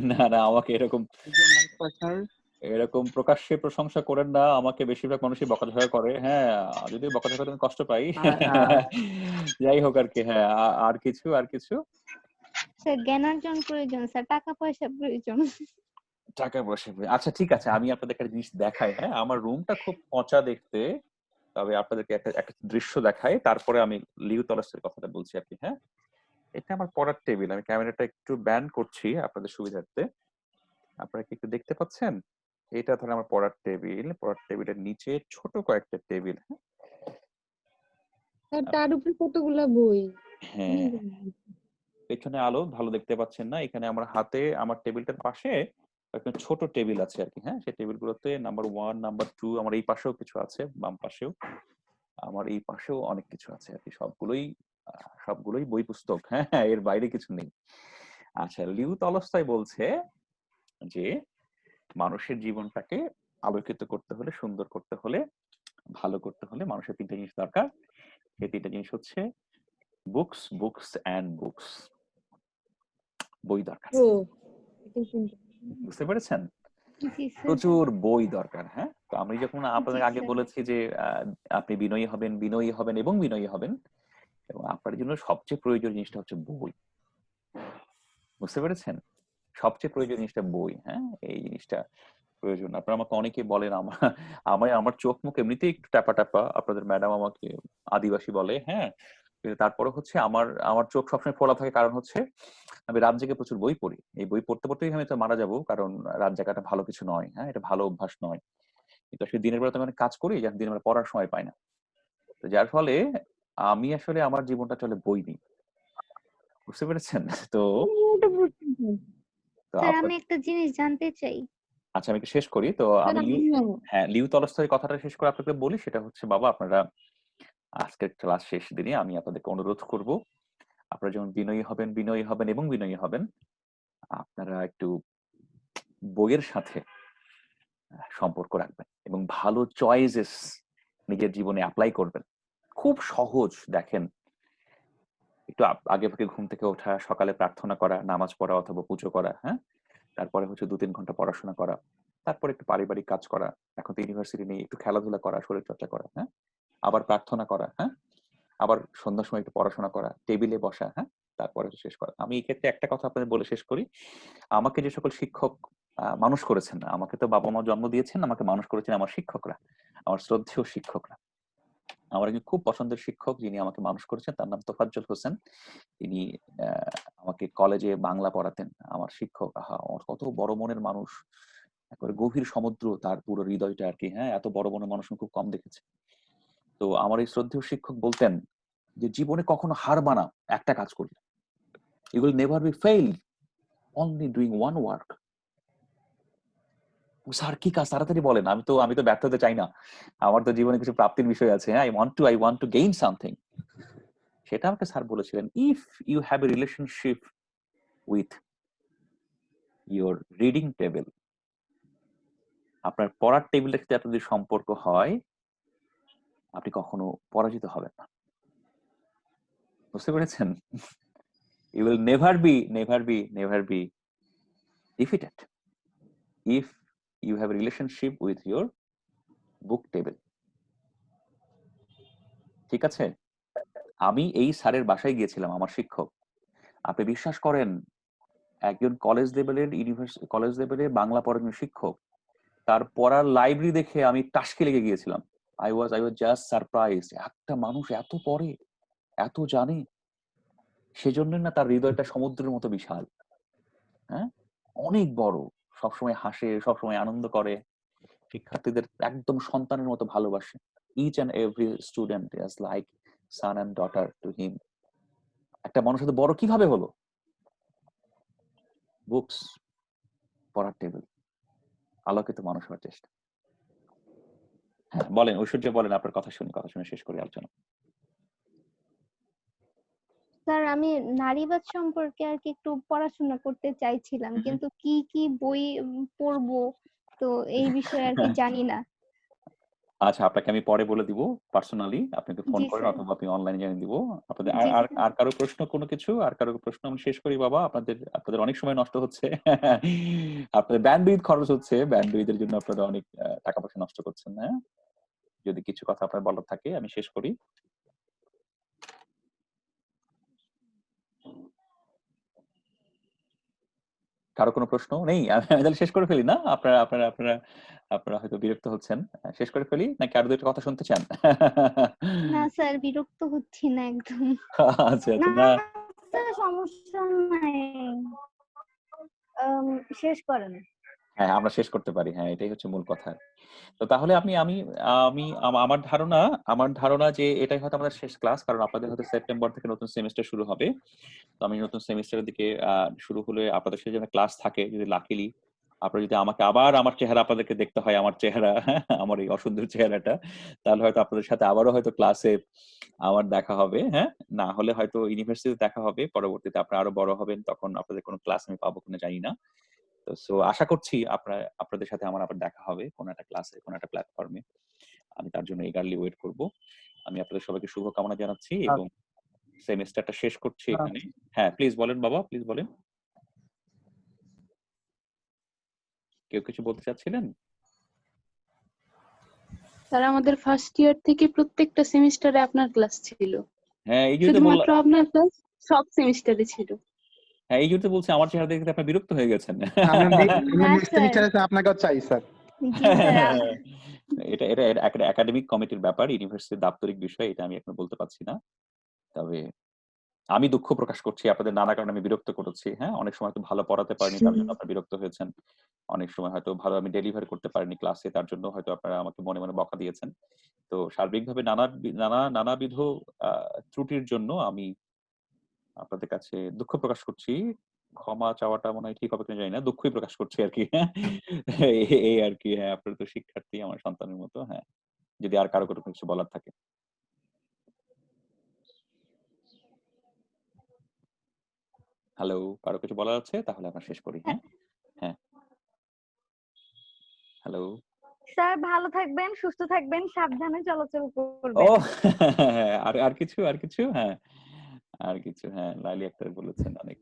না, আমাকে এরকম প্রকাশ্যে প্রশংসা করেন না। আমাকে বেশিরভাগ মানুষই বকাঝকা করে, হ্যাঁ। যদি বকাঝকা করে কষ্ট পাই। যাই হোক আর কি, হ্যাঁ। আর কিছু স্যার জ্ঞানার্জন প্রয়োজন স্যার, টাকা পয়সা প্রয়োজন। টাকা পয়সা। আচ্ছা, ঠিক আছে, আমি আপনাদের একটা জিনিস দেখাই, হ্যাঁ। আমার রুমটা খুব পচা দেখতে, তবে আপনাদেরকে একটা দৃশ্য দেখাই, তারপরে আমি লিউ তলস্টয়ের কথাটা বলছি আর কি, হ্যাঁ। এটা আমার পড়ার টেবিল। আমি ক্যামেরাটা একটু ব্যান করছি আপনাদের সুবিধার্থে। আপনারা কি একটু দেখতে পাচ্ছেন? এটা ধরেন আমার পড়ার টেবিল। পড়ার টেবিলের নিচে ছোট কয়েকটা টেবিল, স্যার তার উপরে কতগুলা বই। হ্যাঁ। পেছনে আলো ভালো দেখতে পাচ্ছেন না। এখানে আমার হাতে, আমার টেবিলটার পাশে একটা ছোট টেবিল আছে আর কি, হ্যাঁ। সেই টেবিলগুলোতে নাম্বার 1, নাম্বার 2, আমার এই পাশেও কিছু আছে, বাম পাশেও, আমার এই পাশেও অনেক কিছু আছে আর কি। সবগুলোই বই পুস্তক, হ্যাঁ। এর বাইরে কিছু নেই। আচ্ছা, লিউ তলস্টয় বলছে যে মানুষের জীবনটাকে আলোকিত করতে হলে, সুন্দর করতে হলে, ভালো করতে হলে মানুষের তিনটা জিনিস দরকার। এই তিনটা জিনিস হচ্ছে বুকস এন্ড বুকস। বই দরকার। বুঝতে পেরেছেন? প্রচুর বই দরকার, হ্যাঁ। তো আমি যখন আপনাদের আগে বলেছি যে আপনি বিনয়ী হবেন এবং বিনয়ী হবেন, এবং আপনার জন্য সবচেয়ে প্রয়োজনীয় জিনিসটা হচ্ছে বই। বুঝতে পেরেছেন? সবচেয়ে প্রয়োজনীয় জিনিসটা বই, হ্যাঁ। এই জিনিসটা প্রয়োজন। আপনারা আমাকে অনেকেই বলেন আমার চোখ মুখ এমনিতেই একটু ট্যাপা আপনাদের ম্যাডাম আমাকে আদিবাসী বলে, হ্যাঁ, কিন্তু তারপরে হচ্ছে আমার চোখ সবসময় ফোলা থাকে, কারণ হচ্ছে আমি রাত জেগে প্রচুর বই পড়ি। এই বই পড়তে পড়তেই আমি তো মারা যাবো, কারণ রাত জাগাটা ভালো কিছু নয়, হ্যাঁ, এটা ভালো অভ্যাস নয়। কিন্তু আসলে দিনের বেলা তো আমি অনেক কাজ করি, যখন দিনের বেলা পড়ার সময় পাই না। তো যার ফলে আমি আসলে আমার জীবনটা চলে বই নিয়ে, বুঝতে পেরেছেন? তো ওটা বুঝতে পারি। তো স্যার আপনার আমি একটা জিনিস জানতে চাই। আচ্ছা, আমি একটু শেষ করি। তো স্যার আমি আমিও লিউ তলস্তয়ের কথাটা শেষ করে আপনাকে বলি, সেটা হচ্ছে বাবা, আপনারা আজকের ক্লাস শেষ দিনে আমি আপনাদেরকে অনুরোধ করব, আপনারা যেমন বিনয়ী হবেন এবং বিনয়ী হবেন, আপনারা একটু বইয়ের সাথে সম্পর্ক রাখবেন এবং ভালো চয়েসেস নিজের জীবনে অ্যাপ্লাই করবেন। খুব সহজ, দেখেন, একটু আগে ভাগে ঘুম থেকে ওঠা, সকালে প্রার্থনা করা, নামাজ পড়া অথবা পুজো করা, হ্যাঁ, তারপরে হচ্ছে 2-3 ঘন্টা পড়াশোনা করা, তারপরে একটু পারিবারিক কাজ করা, এখন তো ইউনিভার্সিটি নেই, একটু খেলাধুলা করা, শরীর চর্চা করা, হ্যাঁ, আবার প্রার্থনা করা, হ্যাঁ, আবার সন্ধ্যার সময় একটু পড়াশোনা করা, টেবিলে বসা, হ্যাঁ, তারপরে শেষ করা। আমি এই ক্ষেত্রে একটা কথা আপনাদের বলে শেষ করি। আমাকে যে সকল শিক্ষক মানুষ করেছেন, আমাকে তো বাবা মা জন্ম দিয়েছেন, আমাকে মানুষ করেছেন আমার শিক্ষকরা, আমার শ্রদ্ধেয় শিক্ষকরা। আমার একজন খুব পছন্দের শিক্ষক যিনি আমাকে মানুষ করেছেন, তার নাম তোফাজ্জল হোসেন। তিনি আমাকে কলেজে বাংলা পড়াতেন। আমার শিক্ষক, আমার কত বড় মনের মানুষ, একবারে গভীর সমুদ্র তার পুরো হৃদয়টা আর কি, হ্যাঁ, এত বড় মনের মানুষ আমি খুব কম দেখেছি। তো আমার এই শ্রদ্ধেয় শিক্ষক বলতেন যে জীবনে কখনো হার মানা একটা কাজ করলে, you will never be fail only doing one work. Sir কি কাজ, তাড়াতাড়ি বলেন, আমি তো ব্যর্থ হতে চাই না, আমার তো জীবনে কিছু প্রাপ্তির বিষয় আছে, হ্যাঁ, I want to gain something. সেটা আমাকে স্যার বলেছিলেন, if you have a relationship with your reading table, আপনার পড়ার টেবিলের সাথে আপনার যদি সম্পর্ক হয়, আপনি কখনো পরাজিত হবেন না। বুঝতে পেরেছেন? You will never be defeated if you have a relationship with your book table. ঠিক আছে? আমি এই স্যারের বাসায় গিয়েছিলাম, আমার শিক্ষক। আপনি বিশ্বাস করেন, একজন কলেজ লেভেলের বাংলা পড়ানোর শিক্ষক, তার পড়ার লাইব্রেরি দেখে আমি টাসকে লেগে গিয়েছিলাম। আই ওয়াজ জাস্ট সারপ্রাইজ, একটা মানুষ এত পড়ে, এত জানে। সেজন্য না তার হৃদয়টা সমুদ্রের মতো বিশাল, হ্যাঁ, অনেক বড়, সবসময় হাসে, সবসময় আনন্দ করে, শিক্ষার্থীদের একদম সন্তানের মতো ভালোবাসে। Each and every student is like son and daughter to him. একটা মানুষের সাথে বড় কিভাবে হলো? বুকস, পড়ার টেবিল, আলোকিত মানুষ হওয়ার চেষ্টা। হ্যাঁ, বলেন ঐশ্বর্য, বলেন, আপনার কথা শুনে শেষ করি আলোচনা। স্যার আমি নারীবাদ সম্পর্কে আর কি একটু পড়াশোনা করতে চাইছিলাম, কিন্তু কি কি বই পড়বো, তো এই বিষয়ে আর কি জানি না। আচ্ছা, আপনাকে আমি পরে বলে দিব পার্সোনালি, আপনাকে ফোন জি করেন স্যার। অথবা আপনি অনলাইনে জানিয়ে দিব আপনাদের। জি আর স্যার। আর কারো প্রশ্ন, কোনো কিছু, আর কারো প্রশ্ন আমি শেষ করি বাবা। আপনাদের অনেক সময় নষ্ট হচ্ছে, আপনাদের ব্যান্ডউইথ খরচ হচ্ছে, ব্যান্ডউইথের জন্য আপনারা অনেক টাকা পয়সা নষ্ট করছেন, হ্যাঁ। যদি কিছু কথা আপনার বলার থাকে আমি শেষ করি। কারো কোনো প্রশ্ন নেই? আমি তাহলে শেষ করে ফেলি না? আপনারা হয়তো বিরক্ত হচ্ছেন। শেষ করে ফেলি নাকি আরো 2টা কথা শুনতে চান? না স্যার, বিরক্ত হচ্ছি না একদম। আচ্ছা, না না, স্যার, সমস্যা নাই, শেষ করেন। হ্যাঁ, আমরা শেষ করতে পারি। হ্যাঁ, এটাই হচ্ছে মূল কথা। তো তাহলে আমি আমি আমি আমার ধারণা যে এটাই হয়তো আমাদের শেষ ক্লাস, কারণ আপনাদের হয়তো সেপ্টেম্বর থেকে নতুন সেমিস্টার শুরু হবে। তো আমি নতুন সেমিস্টারের দিকে শুরু হলে আপনাদের সাথে যেন ক্লাস থাকে, যদি লাকিলি আপনারা যদি আমাকে আবার আমার চেহারা আপনাদেরকে দেখতে হয়, আমার চেহারা, আমার এই অসুন্দর চেহারাটা, তাহলে হয়তো আপনাদের সাথে আবারও হয়তো ক্লাসে আমার দেখা হবে, হ্যাঁ। না হলে হয়তো ইউনিভার্সিটিতে দেখা হবে পরবর্তীতে, আপনারা আরো বড় হবেন, তখন আপনাদের কোনো ক্লাস আমি পাবো কিনা জানি না। তো আশা করছি আপনাদের সাথে আমার আবার দেখা হবে কোনো একটা ক্লাসে, কোনো একটা প্ল্যাটফর্মে। আমি তার জন্য eagerly ওয়েট করব। আমি আপনাদের সবাইকে শুভকামনা জানাচ্ছি এবং সেমিস্টারটা শেষ করছি এখানে। হ্যাঁ, প্লিজ বলেন বাবা, প্লিজ বলেন। কেউ কিছু বলতে চাচ্ছিলেন? স্যার আমাদের ফার্স্ট ইয়ার থেকে প্রত্যেকটা সেমিস্টারে আপনার ক্লাস ছিল, হ্যাঁ, এই যে বললাম। শুধুমাত্র আপনার ক্লাস সব সেমিস্টারে ছিল। হ্যাঁ, এই জন্য তো বলছি আমার চেহারা দেখে আপনি বিরক্ত হয়ে গেছেন। আমরা না নেক্সট স্যার, সেমিস্টারে আপনাকেও চাই স্যার। জি স্যার। এটা এটা একটা একাডেমিক কমিটির ব্যাপার, ইউনিভার্সিটির দাপ্তরিক বিষয়, এটা আমি এখন বলতে পারছি না। তবে আমি দুঃখ প্রকাশ করছি আপনাদের নানা কারণে আমি বিরক্ত করেছি। হ্যাঁ, অনেক সময় হয়তো ভালো পড়াতে পারিনি, তার জন্য আপনারা বিরক্ত হয়েছেন। অনেক সময় হয়তো ভালো আমি ডেলিভার করতে পারিনি ক্লাসে, তার জন্য হয়তো আপনারা আমাকে মনে মনে বকা দিয়েছেন। তো সার্বিকভাবে নানাবিধ ত্রুটির জন্য আমি আপনাদের কাছে দুঃখ প্রকাশ করছি। ক্ষমা চাওয়াটা মনে হয় ঠিক হবে কিনা জানি না। দুঃখই প্রকাশ করছি আরকি। এই আরকি। হ্যাঁ, আপনারা তো শিক্ষার্থী আমার সন্তানের মতো। হ্যাঁ, যদি আর কারো কিছু বলার থাকে। হ্যালো, কারো কিছু বলার আছে? তাহলে আমরা শেষ করি। হ্যাঁ? হ্যাঁ। হ্যালো। স্যার ভালো থাকবেন, সুস্থ থাকবেন, সাবধানে চলাচল ও করবেন। আর কিছু? হ্যাঁ। আর কিছু, হ্যাঁ, লাইলি আক্তার বলেছেন অনেক।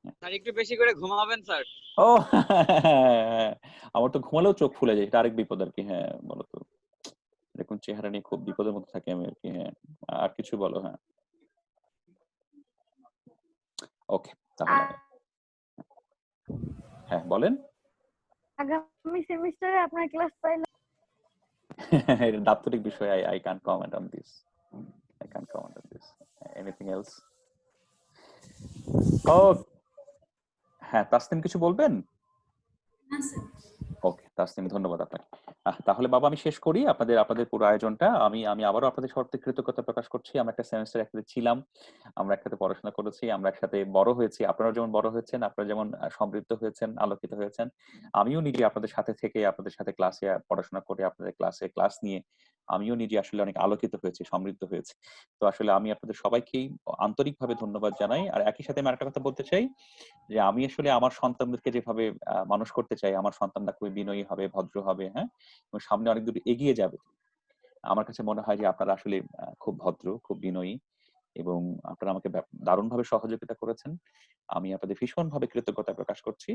হ্যাঁ। স্যার একটু বেশি করে ঘুমাবেন স্যার। ও আমার তো ঘুমালেও চোখ ফুলে যায়। এটা আরেক বিপদ আরকি। হ্যাঁ, বলো তো। এরকম চেহারা নিয়ে খুব বিপদের মধ্যে থাকি আমি আরকি। হ্যাঁ। আর কিছু বলো, হ্যাঁ। ওকে, তাহলে হ্যাঁ, বলেন। আগামী সেমিস্টারে আপনার ক্লাস পাইলে এটা দাপ্তরিক বিষয়। I can't comment on this. I can't comment on this. Anything else? Oh, হ্যাঁ, তাসনিম কিছু বলবেন? না স্যার। ওকে, তাসনিম ধন্যবাদ আপনাকে। তাহলে বাবা আমি শেষ করি আপনাদের পুরো আয়োজনটা। আমি আবারও আপনাদের শর্তে কৃতজ্ঞতা প্রকাশ করছি। আমরা একটা সেমেস্টার একসাথে ছিলাম। আমরা একসাথে পড়াশোনা করেছি। আমরা একসাথে বড় হয়েছি। আপনারাও যেমন বড় হয়েছেন, আপনারা যেমন সমৃদ্ধ হয়েছেন, আলোকিত হয়েছেন। আমিও নিজে আপনাদের সাথে থেকে, আপনাদের সাথে ক্লাসে পড়াশোনা করে, আপনাদের ক্লাস নিয়ে আমিও নিজে আসলে অনেক আলোকিত হয়েছি, সমৃদ্ধ হয়েছি। তো আসলে আমি আপনাদের সবাইকেই আন্তরিকভাবে ধন্যবাদ জানাই। আর একই সাথে আমি আরেকটা কথা বলতে চাই যে আমি আসলে আমার সন্তানদেরকে যেভাবে মানুষ করতে চাই, আমার সন্তানরা খুবই বিনয়ী হবে, ভদ্র হবে, হ্যাঁ, এবং সামনে অনেক দূর এগিয়ে যাবে। আমার কাছে মনে হয় যে আপনারা আসলে খুব ভদ্র, খুব বিনয়ী, এবং আপনারা আমাকে দারুণভাবে সহযোগিতা করেছেন। আমি আপনাদের ভীষণভাবে কৃতজ্ঞতা প্রকাশ করছি,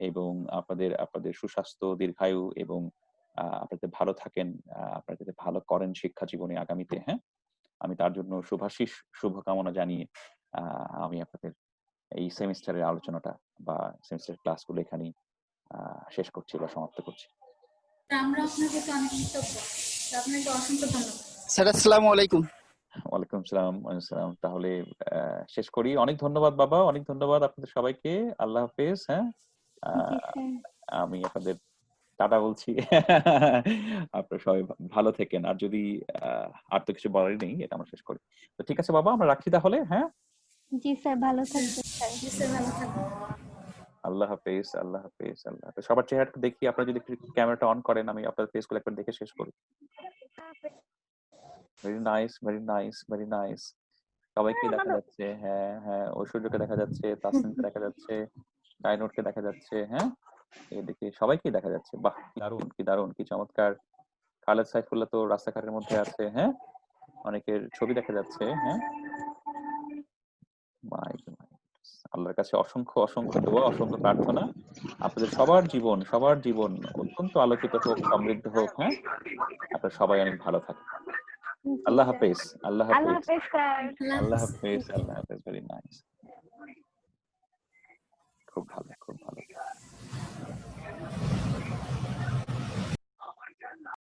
এবং আপনাদের সুস্বাস্থ্য, দীর্ঘায়ু, এবং আপনাদের ভালো থাকেন, আপনারা যাতে ভালো করেন শিক্ষা জীবনে আগামীতে। হ্যাঁ, আমি তার জন্য শুভাশিস, শুভকামনা জানিয়ে আমি আপনাদের এই সেমিস্টারের আলোচনাটা বা সেমিস্টারের ক্লাসগুলো এখানেই শেষ করছি বা সমাপ্ত করছি। আমরা আপনাকে তো অনেক কৃতজ্ঞ। আপনাকে অসংখ্য ধন্যবাদ। স্যার আসসালামু আলাইকুম। ওয়ালাইকুম সালাম। তাহলে শেষ করি। অনেক ধন্যবাদ বাবা, অনেক ধন্যবাদ আপনাদের সবাইকে। আল্লাহ হাফেজ। হ্যাঁ, জি স্যার। আমি আপনাদের টাটা বলছি। আপনারা সবাই ভালো থেকেন। আর যদি আর তো কিছু বলারই নেই, এটা আমরা শেষ করি। তো ঠিক আছে বাবা, আমরা রাখছি তাহলে। হ্যাঁ, জি স্যার, ভালো থাকবেন স্যার। জি স্যার, ভালো থাকবেন। আল্লাহ হাফেজ, আল্লাহ হাফেজ, আল্লাহ হাফেজ। সবার চেহারাটা দেখি, আপনারা যদি ক্যামেরাটা অন করেন, আমি আপনাদের ফেসগুলো একবার দেখে শেষ করি। Very nice, very nice, very nice. সবাইকে দেখা যাচ্ছে। হ্যাঁ, হ্যাঁ, ঐশ্বর্যকে দেখা যাচ্ছে, তাসনিমকে দেখা যাচ্ছে, ডাইনোটকে দেখা যাচ্ছে। হ্যাঁ, এদিকে সবাইকেই দেখা যাচ্ছে। বাহ, কি দারুণ, কি দারুণ, কি চমৎকার। খালেদ সাইফুল্লাহ তো রাস্তাঘাটের মধ্যে আছে। হ্যাঁ, অনেকের ছবি দেখা যাচ্ছে। হ্যাঁ, আল্লাহর কাছে অসংখ্য অসংখ্য দোয়া, অসংখ্য প্রার্থনা। আপনাদের সবার জীবন অত্যন্ত আলোকিত হোক, সমৃদ্ধ হোক। হ্যাঁ, আপনারা সবাই অনেক ভালো থাকেন। আল্লাহ হাফেজ, আল্লাহ আল্লাহ হাফেজ, হাফেজ স্যার। আল্লাহ হাফেজ, আল্লাহ হাফেজ। ভেরি নাইস, খুব ভালো।